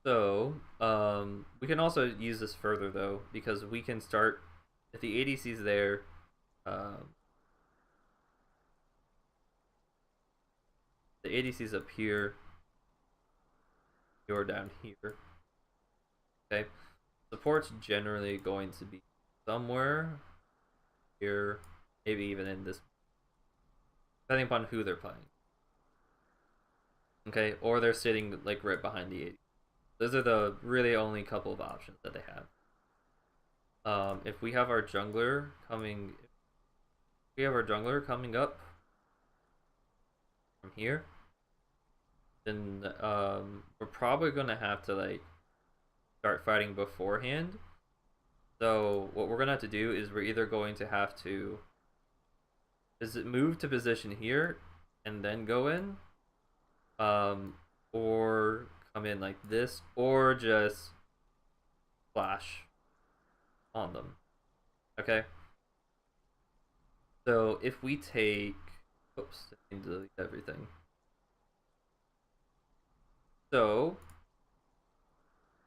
So, we can also use this further though, because we can start, if the ADC's there, the ADC's up here, you're down here. Okay, support's generally going to be somewhere here, maybe even in this, depending upon who they're playing. Okay, or they're sitting like right behind the 80. Those are the really only couple of options that they have. If we have our jungler coming, if we have our jungler coming up from here, then we're probably gonna have to like start fighting beforehand. So what we're gonna have to do is we're either going to have to move to position here and then go in, or come in like this, or just flash on them. Okay. So if we take, oops, I can delete everything. So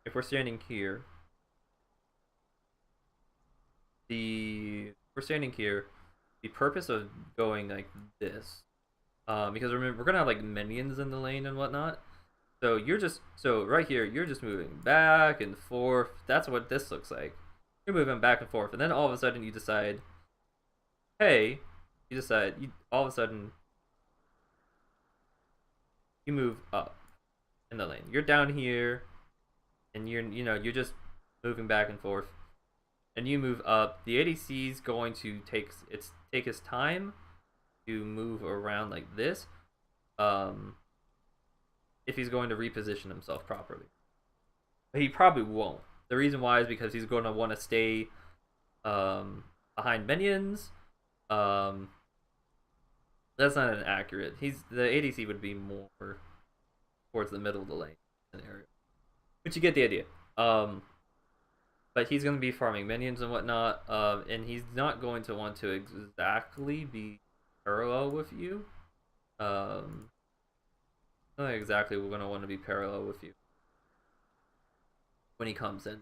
if we're standing here, the purpose of going like this, because remember we're gonna have like minions in the lane and whatnot. So right here, you're just moving back and forth. That's what this looks like. You're moving back and forth, and then all of a sudden you decide, hey, all of a sudden you move up in the lane. You're down here, and you're just moving back and forth, and you move up. The ADC is going to take his time to move around like this, if he's going to reposition himself properly. But he probably won't. The reason why is because he's going to want to stay behind minions. That's not an accurate. The ADC would be more towards the middle of the lane scenario, but you get the idea. But he's going to be farming minions and whatnot, and he's not going to want to exactly be parallel with you. Not exactly we're going to want to be parallel with you when he comes in.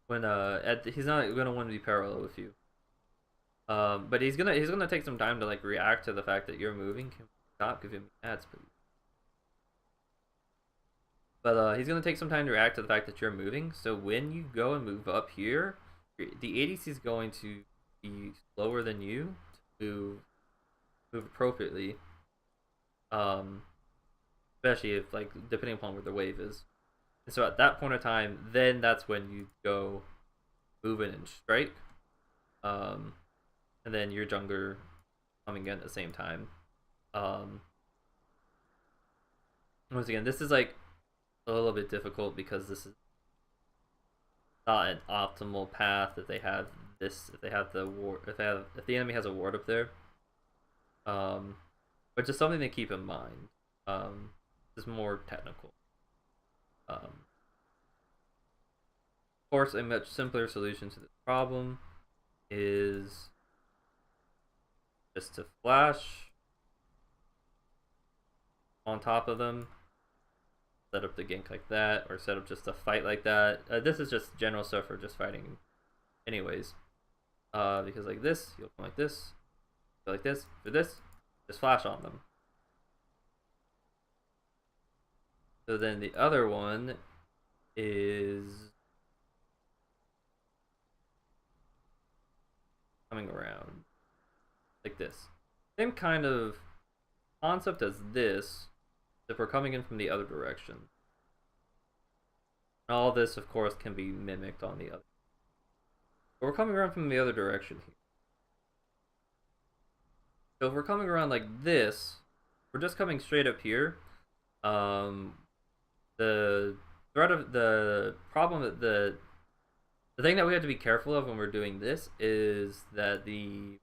When he's not going to want to be parallel with you. But he's gonna take some time to like react to the fact that you're moving. Can we stop giving me ads, please? But he's gonna take some time to react to the fact that you're moving. So when you go and move up here, the ADC is going to be slower than you to move appropriately. Especially if like depending upon where the wave is. And so at that point of time, then that's when you go move in and strike. And then your jungler coming in at the same time. Once again, this is like a little bit difficult because this is not an optimal path. If they have this, if the enemy has a ward up there, but just something to keep in mind. This is more technical. Of course, a much simpler solution to this problem is just to flash on top of them, set up the gank like that, or set up just a fight like that. This is just general stuff for just fighting anyways. Because like this, you'll come like this, go like this, for this, just flash on them. So then the other one is coming around like this. Same kind of concept as this, if we're coming in from the other direction. And all this, of course, can be mimicked on the other. But we're coming around from the other direction here. So if we're coming around like this, we're just coming straight up here. The problem that the thing that we have to be careful of when we're doing this is that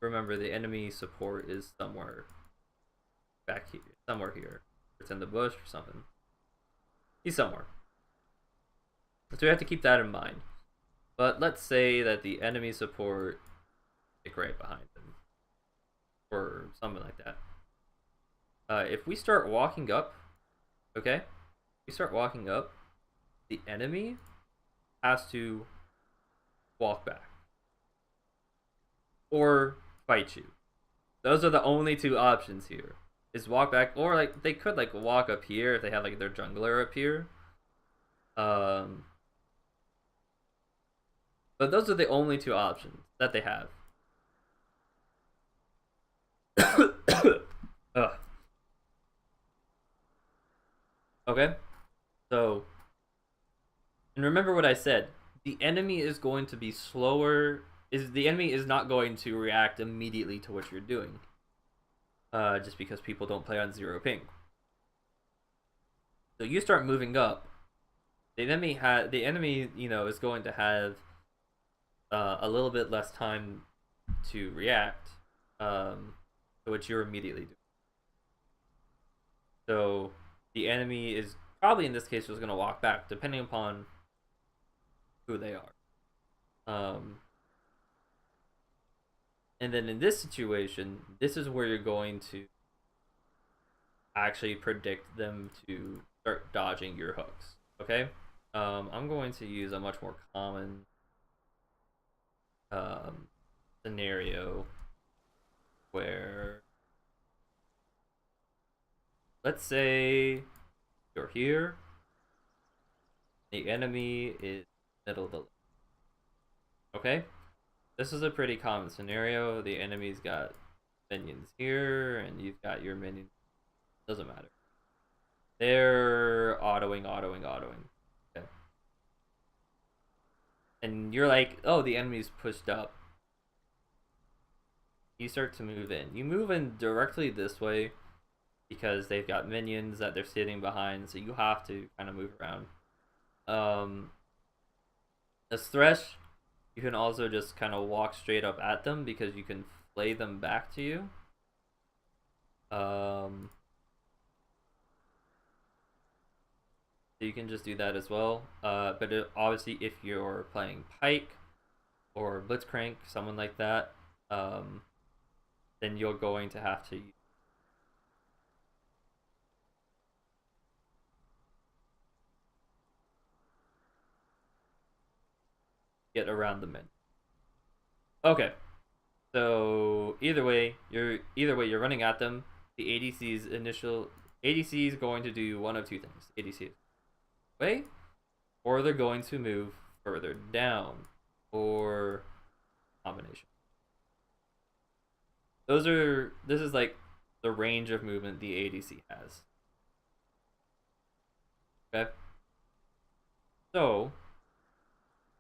remember the enemy support is somewhere back here, somewhere here. It's in the bush or something. He's somewhere. So we have to keep that in mind. But let's say that the enemy support is right behind him, or something like that. If we start walking up, okay? If we start walking up, the enemy has to walk back or fight you. Those are the only two options here. Is walk back, or like they could like walk up here if they have like their jungler up here. But those are the only two options that they have. Okay, so and remember what I said. The enemy is going to be slower. Is the enemy is not going to react immediately to what you're doing. Just because people don't play on zero ping. So you start moving up. The enemy, is going to have a little bit less time to react to what you're immediately doing. So the enemy is probably in this case just going to walk back, depending upon who they are. And then in this situation, this is where you're going to actually predict them to start dodging your hooks. Okay? I'm going to use a much more common scenario where, let's say you're here, the enemy is middle of the lane. Okay? This is a pretty common scenario. The enemy's got minions here, and you've got your minions. Doesn't matter. They're autoing. Okay. And you're like, oh, the enemy's pushed up. You start to move in. You move in directly this way because they've got minions that they're sitting behind, so you have to kind of move around. As Thresh, you can also just kind of walk straight up at them because you can flay them back to you. So you can just do that as well. But obviously, if you're playing Pike or Blitzcrank, someone like that, then you're going to have to get around the men. Okay, so either way you're running at them. The ADC is going to do one of two things. ADC way, or they're going to move further down, or combination. This is like the range of movement the ADC has. Okay. So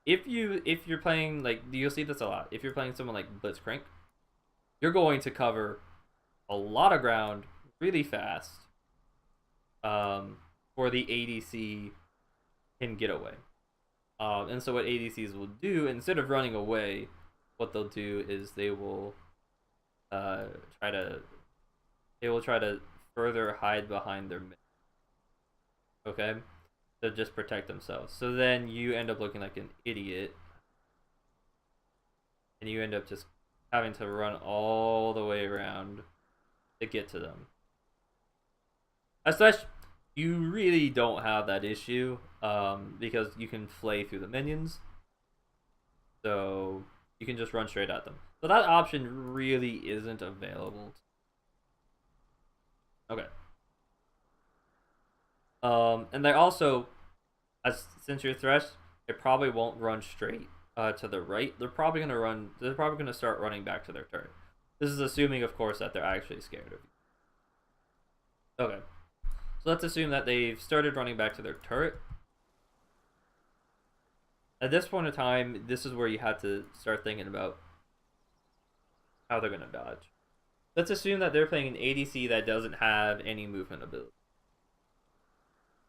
if you're playing, like, you'll see this a lot. If you're playing someone like Blitzcrank, you're going to cover a lot of ground really fast. For the ADC can get away. And so what ADCs will do, instead of running away, what they'll do is they will try to further hide behind their mid. Okay? To just protect themselves. So then you end up looking like an idiot. And you end up just having to run all the way around to get to them. As such, you really don't have that issue because you can flay through the minions. So you can just run straight at them. So that option really isn't available. Okay. And they also, since you're Thresh, it probably won't run straight to the right. They're probably gonna start running back to their turret. This is assuming, of course, that they're actually scared of you. Okay. So let's assume that they've started running back to their turret. At this point in time, this is where you have to start thinking about how they're gonna dodge. Let's assume that they're playing an ADC that doesn't have any movement ability,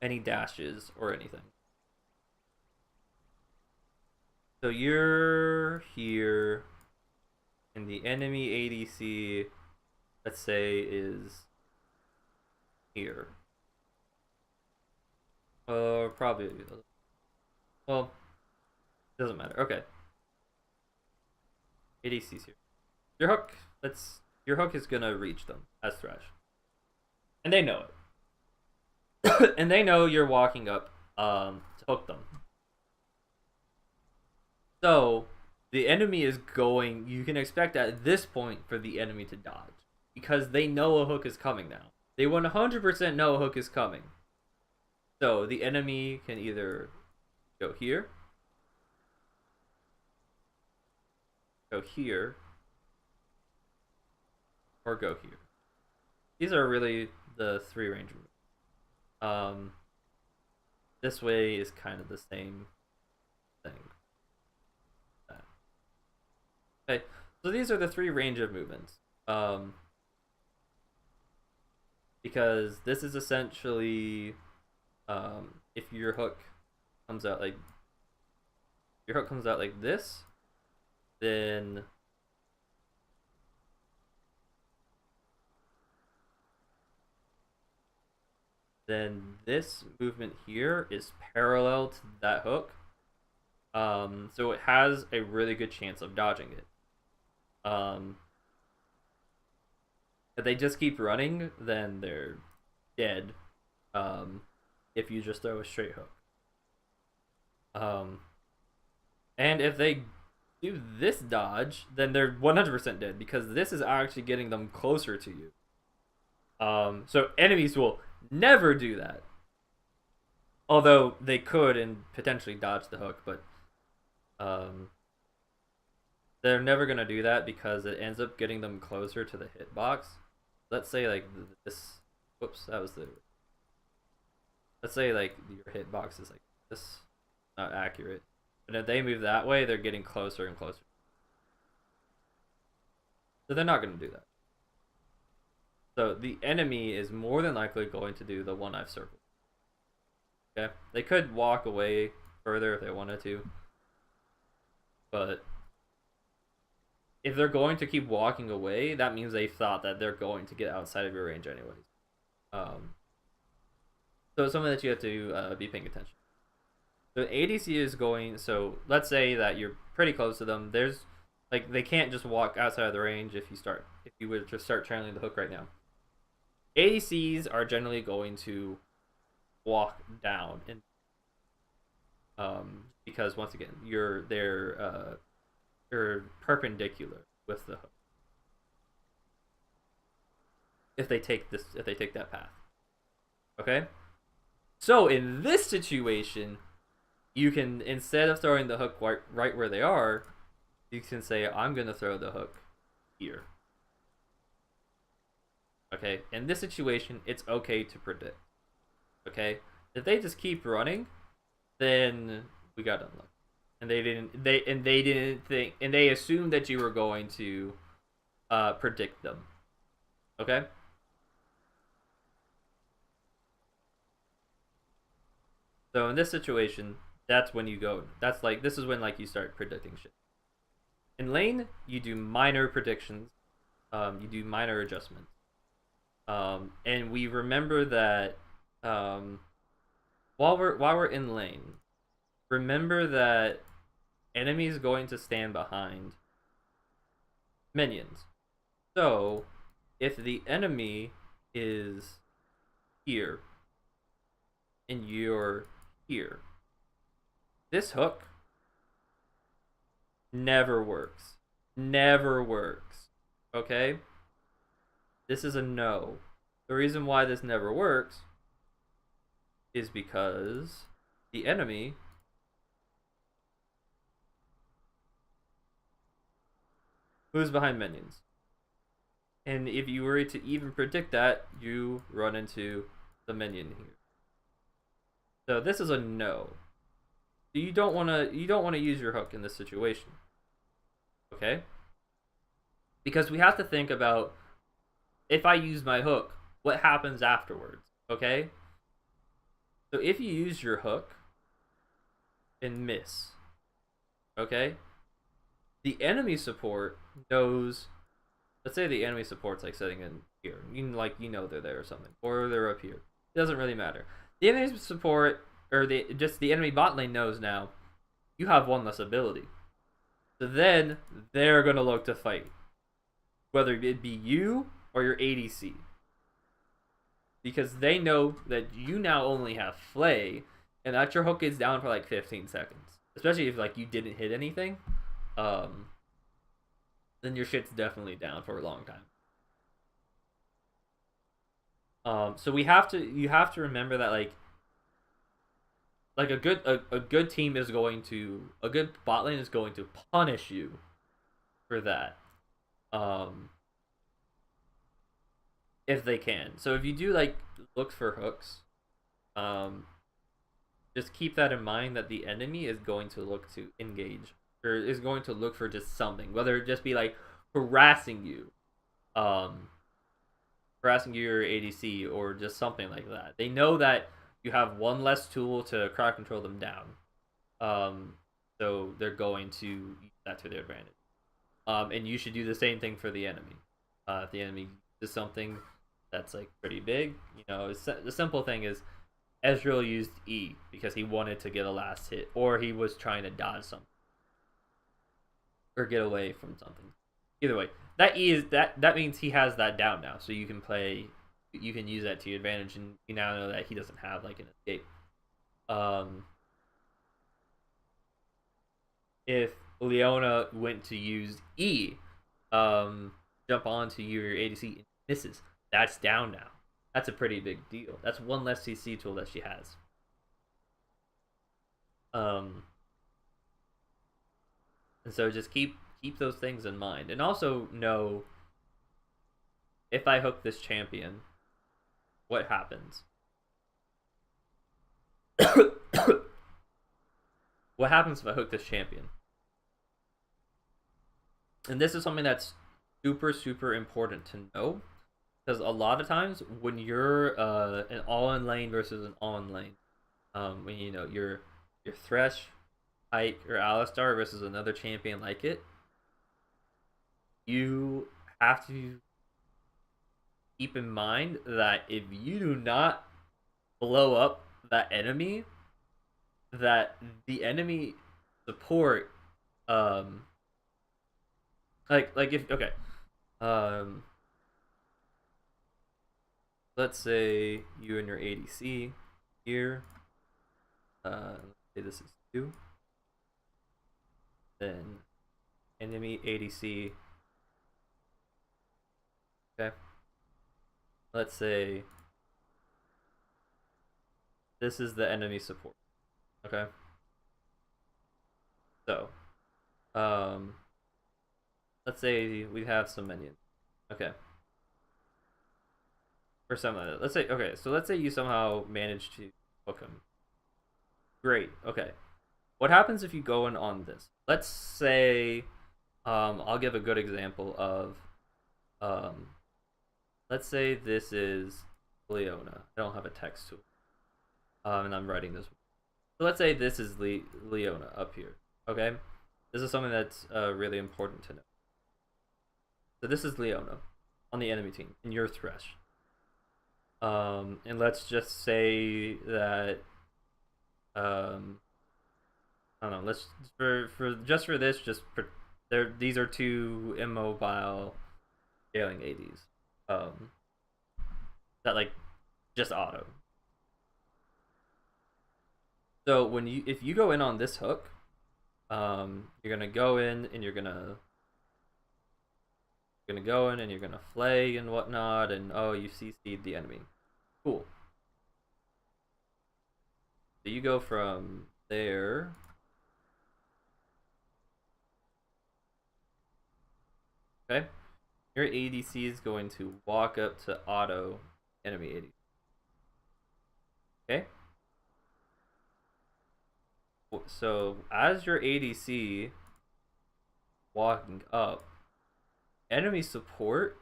any dashes, or anything. So you're here, and the enemy ADC, let's say, is here. Probably. Well, doesn't matter. Okay. ADC's here. Your hook is gonna reach them as Thresh, and they know it, and they know you're walking up to hook them. So the enemy is going. You can expect at this point for the enemy to dodge because they know a hook is coming now. They 100% know a hook is coming. So the enemy can either go here, or go here. These are really the three range moves. This way is kind of the same thing. Okay, so these are the 3 range of movements. Because this is essentially if comes out like your hook comes out like this, then this movement here is parallel to that hook. So it has a really good chance of dodging it. If they just keep running, then they're dead. If you just throw a straight hook. And if they do this dodge, then they're 100% dead because this is actually getting them closer to you. So enemies will never do that. Although they could and potentially dodge the hook, but they're never gonna do that because it ends up getting them closer to the hitbox. Let's say like this. Whoops, that was the. Let's say like your hitbox is like this, not accurate. But if they move that way, they're getting closer and closer. So they're not gonna do that. So the enemy is more than likely going to do the one I've circled. Okay, they could walk away further if they wanted to, but if they're going to keep walking away, that means they thought that they're going to get outside of your range anyways. So it's something that you have to be paying attention. So ADC is going. So let's say that you're pretty close to them. There's like they can't just walk outside of the range if you would just start channeling the hook right now. ADCs are generally going to walk down and because once again they're perpendicular with the hook if they take that path. Okay, so in this situation you can, instead of throwing the hook right where they are, you can say I'm gonna throw the hook here. Okay, in this situation it's okay to predict. Okay, if they just keep running, then we got unlucky, and they assumed that you were going to predict them. Okay. So in this situation, that's when you go. This is when like you start predicting shit. In lane, you do minor predictions. You do minor adjustments. And we remember that while we're in lane, remember that enemy is going to stand behind minions. So if the enemy is here and you're here, this hook never works. Never works. Okay? This is a no. The reason why this never works is because the enemy moves behind minions. And if you were to even predict that, you run into the minion here. So this is a no. You don't want to use your hook in this situation. Okay? Because we have to think about, if I use my hook, what happens afterwards? Okay? So if you use your hook and miss, okay? The enemy support knows, let's say the enemy support's like sitting in here. You know they're there or something. Or they're up here. It doesn't really matter. The enemy support, or the enemy bot lane knows now you have one less ability. So then they're gonna look to fight. Whether it be you or your ADC. Because they know that you now only have Flay, and that your hook is down for like 15 seconds. Especially if like you didn't hit anything. Then your shit's definitely down for a long time. So you have to remember that like a good team is going to, a good bot lane is going to punish you for that. If they can. So if you do like look for hooks, just keep that in mind that the enemy is going to look to engage or is going to look for just something, whether it just be like harassing you, um, harassing your ADC or just something like that. They know that you have one less tool to crowd control them down, so they're going to use that to their advantage. And you should do the same thing for the enemy. If the enemy does something that's like pretty big, you know, the simple thing is Ezreal used E because he wanted to get a last hit, or he was trying to dodge something, or get away from something. Either way, that E is that means he has that down now, so you can use that to your advantage, and you now know that he doesn't have like an escape. If Leona went to use E, jump onto your ADC and misses, that's down now. That's a pretty big deal. That's one less CC tool that she has. And so just keep those things in mind, and also know if I hook this champion, what happens? What happens if I hook this champion? And this is something that's super important to know, because a lot of times when you're an all-in lane versus an all-in lane, when you know your Thresh, Ike, or Alistar versus another champion like it, you have to keep in mind that if you do not blow up that enemy, that the enemy support, like if okay, let's say you and your ADC here, say this is 2, then enemy ADC, okay, let's say this is the enemy support, okay, so let's say we have some minions, okay, or something like that. Let's say, okay, so let's say you somehow manage to hook him. Great, okay. What happens if you go in on this? Let's say, I'll give a good example of, let's say this is Leona. I don't have a text tool, and I'm writing this. So let's say this is Leona up here, okay? This is something that's really important to know. So this is Leona on the enemy team, and you're Thresh. And let's just say that, I don't know. Let's for this, these are 2 immobile scaling ADs, that like just auto. So if you go in on this hook, you're gonna go in and you're gonna go in and you're gonna flay and whatnot, and oh, you CC'd the enemy. Cool. So you go from there. Okay. Your ADC is going to walk up to auto enemy ADC. Okay. So as your ADC walking up, enemy support,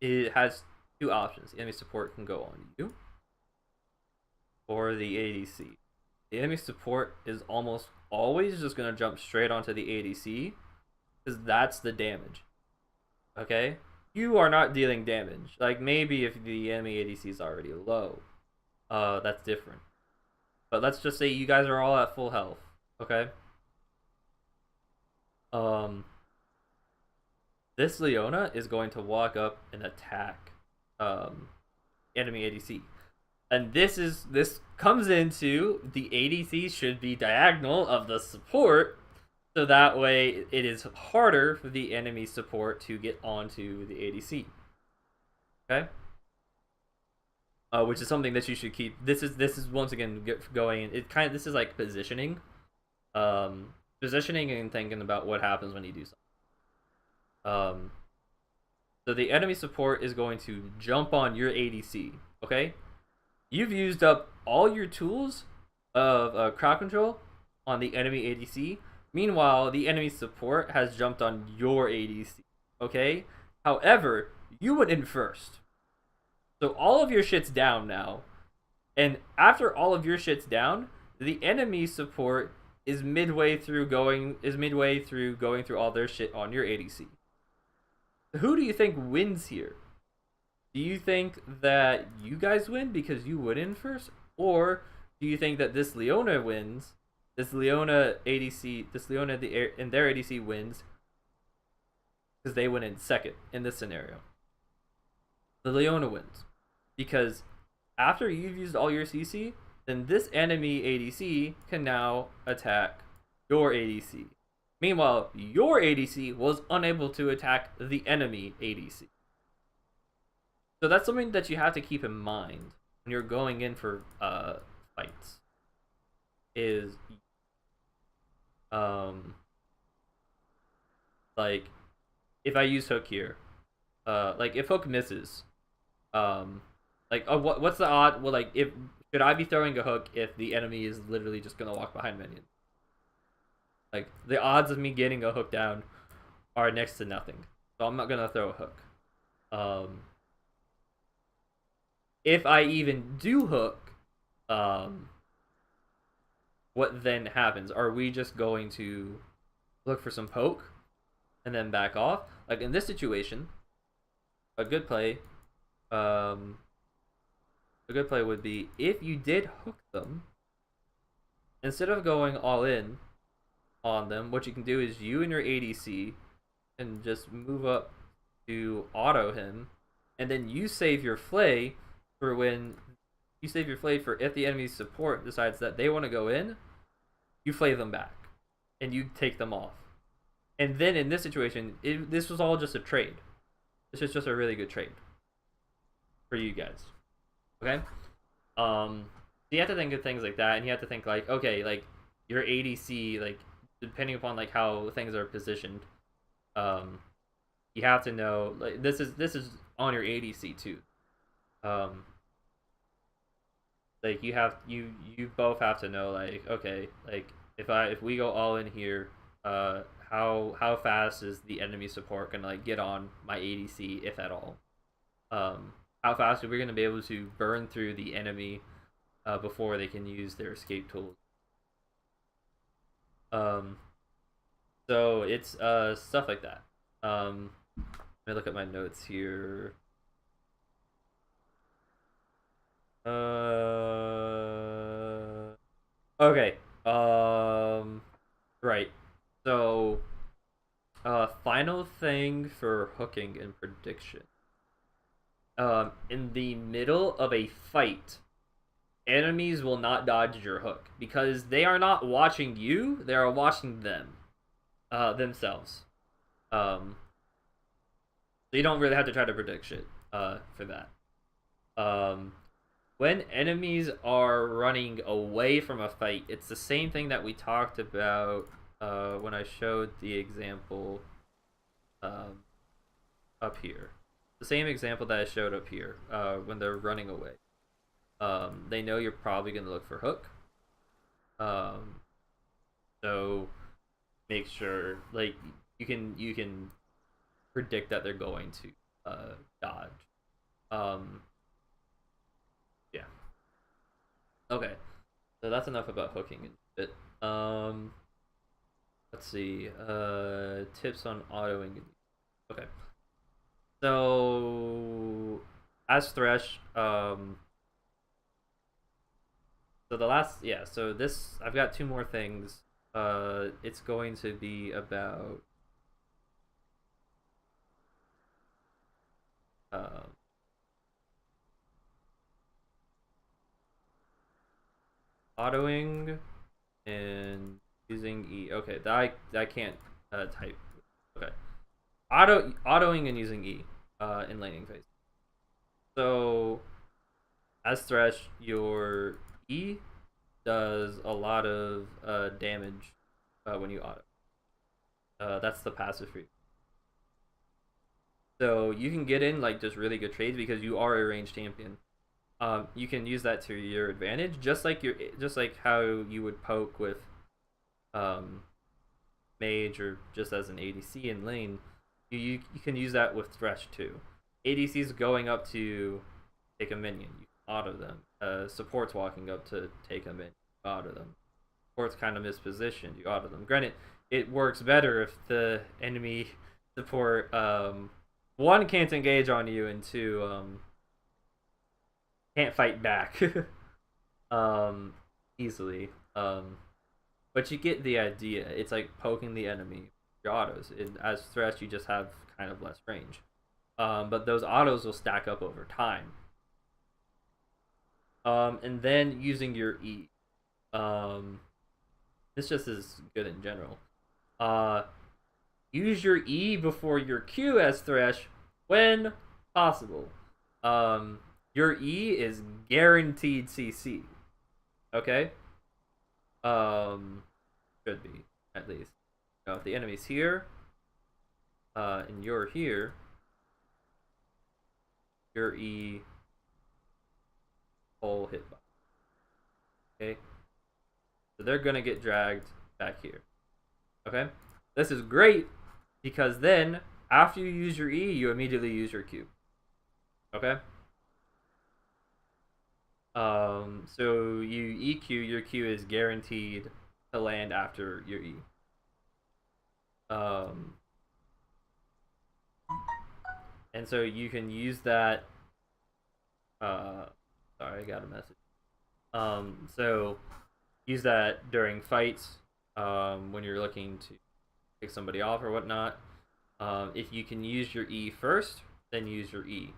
it has 2 options. The enemy support can go on you or the ADC. The enemy support is almost always just going to jump straight onto the ADC because that's the damage. Okay? You are not dealing damage. Like, maybe if the enemy ADC is already low, that's different. But let's just say you guys are all at full health. Okay? This Leona is going to walk up and attack enemy ADC. And this comes into the ADC should be diagonal of the support, so that way it is harder for the enemy support to get onto the ADC. Okay? Which is something that you should keep. This is once again going. This is like positioning, positioning and thinking about what happens when you do something. So the enemy support is going to jump on your ADC. Okay, you've used up all your tools of crowd control on the enemy ADC. Meanwhile, the enemy support has jumped on your ADC. Okay? However, you went in first. So all of your shit's down now. And after all of your shit's down, the enemy support is midway through going through all their shit on your ADC. Who do you think wins here? Do you think that you guys win because you went in first? Or do you think that this Leona wins? This Leona in their ADC wins because they went in second in this scenario. The Leona wins because after you've used all your CC, then this enemy ADC can now attack your ADC. Meanwhile, your ADC was unable to attack the enemy ADC. So that's something that you have to keep in mind when you're going in for fights. Is like if I use hook here, like if hook misses, what's the odd? Well, like if should I be throwing a hook if the enemy is literally just gonna walk behind minion? Like the odds of me getting a hook down are next to nothing, so I'm not gonna throw a hook. If I even do hook, what then happens? Are we just going to look for some poke and then back off? Like in this situation, a good play would be if you did hook them, instead of going all in on them, what you can do is you and your ADC can just move up to auto him, and then you save your flay for if the enemy's support decides that they want to go in, you flay them back and you take them off. And then in this situation, this was all just a trade. This is just a really good trade for you guys. Okay? So you have to think of things like that, and you have to think like, okay, like your ADC, like depending upon like how things are positioned, you have to know like this is on your ADC too. Like you both have to know like, okay, like if we go all in here, how fast is the enemy support gonna like get on my ADC, if at all? How fast are we gonna be able to burn through the enemy before they can use their escape tools? So it's stuff like that. Let me look at my notes here. Okay. Right. So, final thing for hooking and prediction. In the middle of a fight, enemies will not dodge your hook because they are not watching you; they are watching them, themselves. So you don't really have to try to predict shit, for that. When enemies are running away from a fight, it's the same thing that we talked about when I showed the example up here. The same example that I showed up here when they're running away. They know you're probably going to look for hook. So make sure like you can predict that they're going to dodge. Yeah. Okay. So that's enough about hooking a bit. Let's see. Tips on autoing. Okay. So as Thresh, so this I've got two more things. It's going to be about autoing and using E. Okay, I can't type. Okay, autoing and using E in laning phase. So as Thresh, your E does a lot of damage when you auto. That's the passive for you. So you can get in like just really good trades because you are a ranged champion. you can use that to your advantage, just like how you would poke with um, mage or just as an ADC in lane. You can use that with Thresh too. ADCs going up to take a minion, you auto them. Supports walking up to take a minion, you auto them. Supports kind of mispositioned, you auto them. Granted, it works better if the enemy support one can't engage on you and two can't fight back um, easily. But you get the idea. It's like poking the enemy with your autos. As Thresh, you just have kind of less range. But those autos will stack up over time. And then using your E. This just is good in general. Use your E before your Q as Thresh when possible. Your E is guaranteed CC. Okay? Should be, at least. Now, if the enemy's here, and you're here, your E whole hitbox. Okay? So they're gonna get dragged back here. Okay? This is great because then after you use your E, you immediately use your Q. Okay? So you EQ, your Q is guaranteed to land after your E. And so you can use that. Sorry, I got a message. So use that during fights, when you're looking to pick somebody off or whatnot. If you can use your E first, then use your E.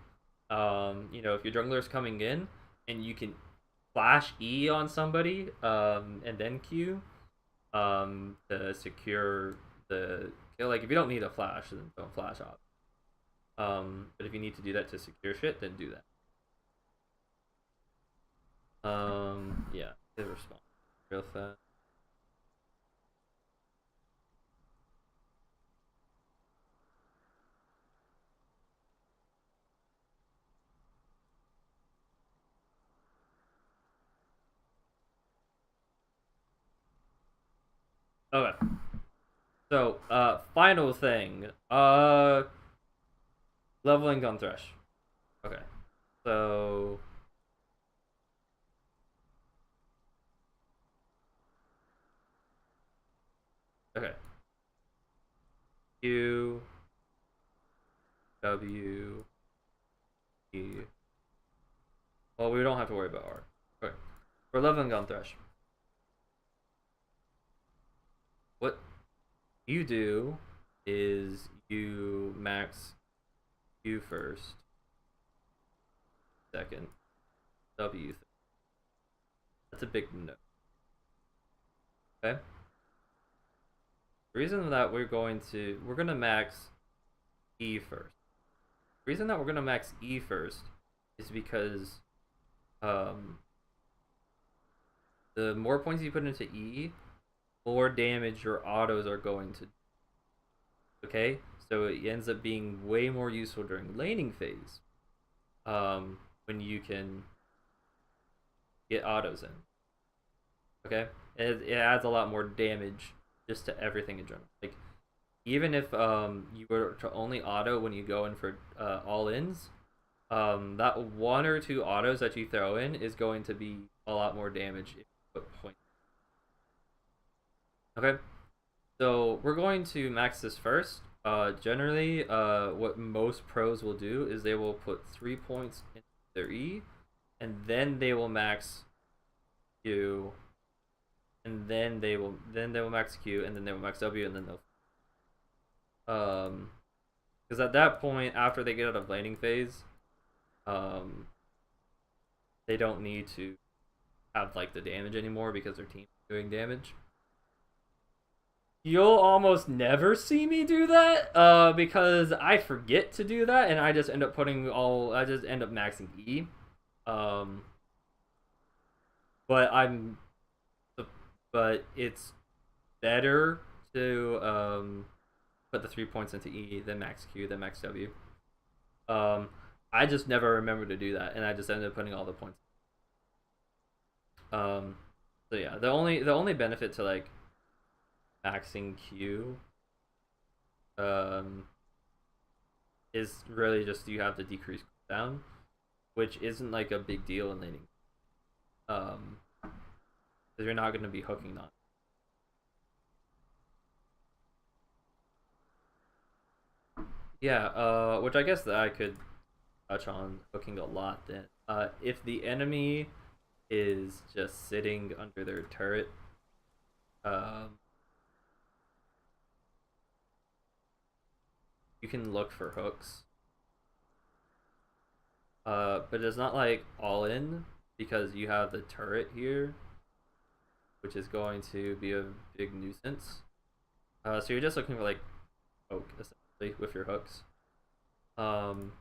If your jungler's coming in and you can flash E on somebody, and then Q, to secure the kill. Like if you don't need a flash, then don't flash off. But if you need to do that to secure shit, then do that. Yeah, hit response real fast. Okay. So, final thing. Leveling on Thresh. Okay. So okay. Q W E. Well, we don't have to worry about R. Okay. We're leveling on Thresh. What you do is you max Q first, second, W. That's a big no. Okay. The reason that we're gonna max E first. The reason that we're gonna max E first is because the more points you put into E, more damage your autos are going to do. Okay? So it ends up being way more useful during laning phase. When you can get autos in. Okay? It adds a lot more damage just to everything in general. Like even if you were to only auto when you go in for all-ins, that one or two autos that you throw in is going to be a lot more damage if you put points. Okay, so we're going to max this first. Generally, what most pros will do is they will put 3 points in their E, and then they will max Q, and then they will max Q, and then they will max W, and then they'll because at that point, after they get out of laning phase, they don't need to have like the damage anymore because their team is doing damage. You'll almost never see me do that, because I forget to do that, and I just end up maxing E. But it's better to put the 3 points into E, then max Q, then max W. I just never remember to do that, and I just ended up putting all the points. Um, so yeah, the only benefit to like maxing Q um is really just you have the decreased cooldown, which isn't like a big deal in laning. Because you're not going to be hooking on. Yeah, which I guess that I could touch on hooking a lot then. If the enemy is just sitting under their turret, um, you can look for hooks. But it's not like all in because you have the turret here, which is going to be a big nuisance. So you're just looking for like poke essentially with your hooks. Um,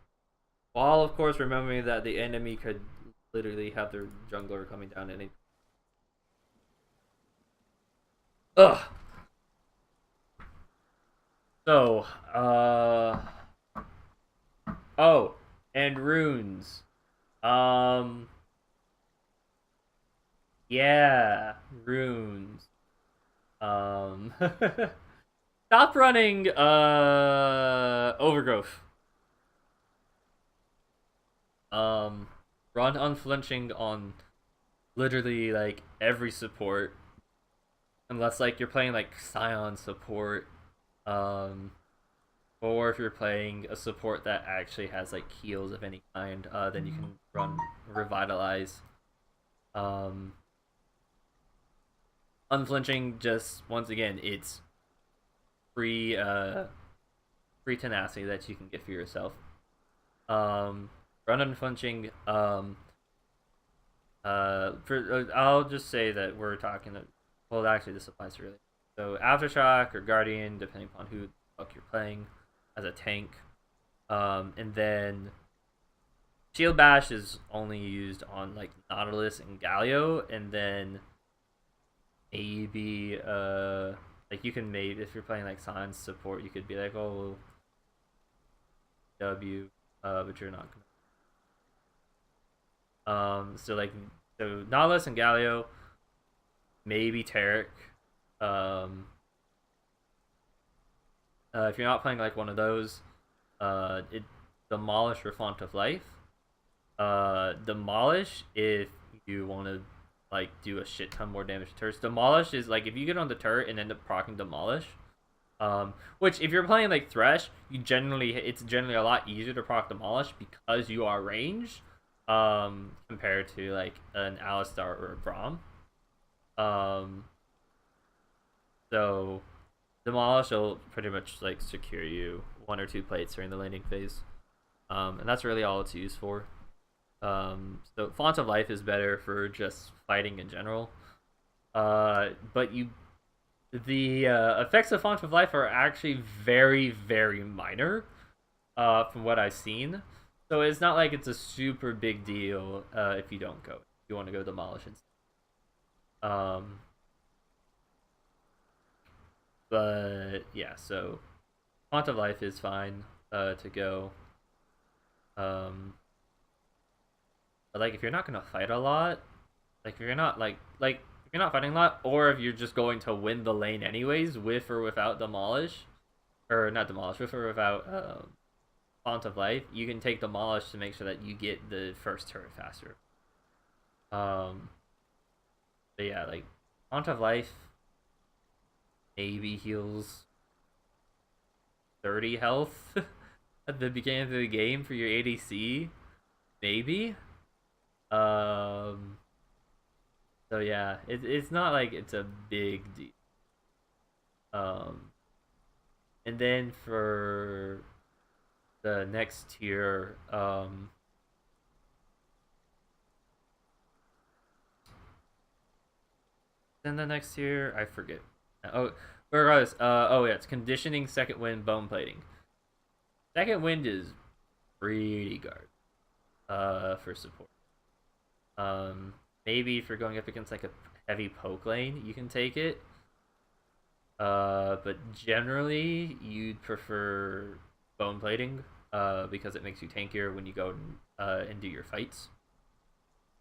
while of course remembering that the enemy could literally have their jungler coming down any. Ugh. So, oh, and runes. Um, yeah, runes. Um, stop running. Overgrowth. Run unflinching on literally like every support, unless like you're playing like Scion support. Um, or if you're playing a support that actually has like heals of any kind, then you can run revitalize. Um, unflinching, just once again, it's free free tenacity that you can get for yourself. Run unflinching. I'll just say that we're talking. Well, actually, this applies to really. So aftershock or guardian, depending upon who the fuck you're playing as a tank. And then shield bash is only used on like Nautilus and Galio, and then maybe like you can maybe if you're playing like Science support, you could be like, oh, W, but you're not gonna. So like so Nautilus and Galio, maybe Taric. Um, if you're not playing like one of those, it demolish or font of life. Demolish if you want to like do a shit ton more damage to turrets. Demolish is like if you get on the turret and end up proccing demolish. Which if you're playing like Thresh, it's generally a lot easier to proc demolish because you are ranged. Compared to like an Alistar or a Braum. So demolish will pretty much like secure you 1 or 2 plates during the landing phase. And that's really all it's used for. So Font of Life is better for just fighting in general. But the effects of Font of Life are actually very, very minor, from what I've seen. So it's not like it's a super big deal if you don't go. If you want to go demolish instead. But yeah, so Font of Life is fine to go. But like if you're not gonna fight a lot, like if you're not if you're not fighting a lot, or if you're just going to win the lane anyways, with or without demolish, or not demolish, with or without Font of Life, you can take demolish to make sure that you get the first turret faster. But yeah, like Font of Life maybe heals 30 health at the beginning of the game for your ADC, maybe. So yeah, it's not like it's a big deal. And then for the next tier, then the next tier, I forget. Oh, regardless, oh yeah, it's conditioning, second wind, bone plating. Second wind is pretty guard, for support. Maybe if you're going up against like a heavy poke lane, you can take it. But generally, you'd prefer bone plating. because it makes you tankier when you go and do your fights.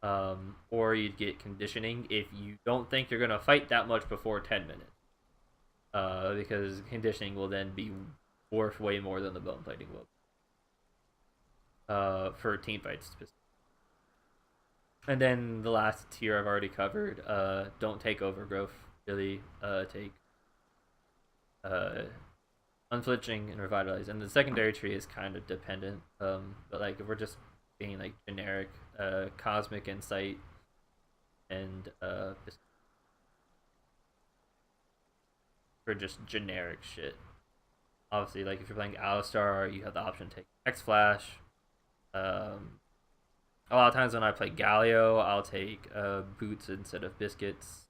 Or you'd get conditioning if you don't think you're gonna fight that much before 10 minutes. Because conditioning will then be worth way more than the bone plating will. For team fights specifically. And then the last tier I've already covered. Don't take overgrowth. Really take unflinching and revitalize. And the secondary tree is kind of dependent. But like if we're just being like generic, cosmic insight and for just generic shit. Obviously, like if you're playing Alistar, you have the option to take X Flash. A lot of times when I play Galio, I'll take boots instead of biscuits.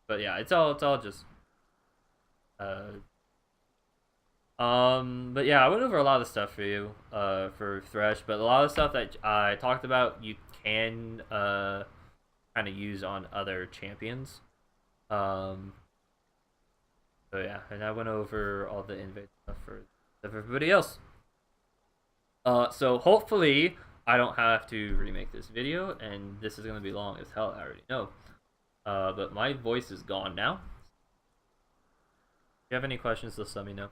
But yeah, it's all just. But yeah, I went over a lot of stuff for you, for Thresh. But a lot of stuff that I talked about, you can kind of use on other champions. So yeah, and I went over all the invade stuff for everybody else. So hopefully I don't have to remake this video, and this is gonna be long as hell. I already know. But my voice is gone now. If you have any questions, just let me know.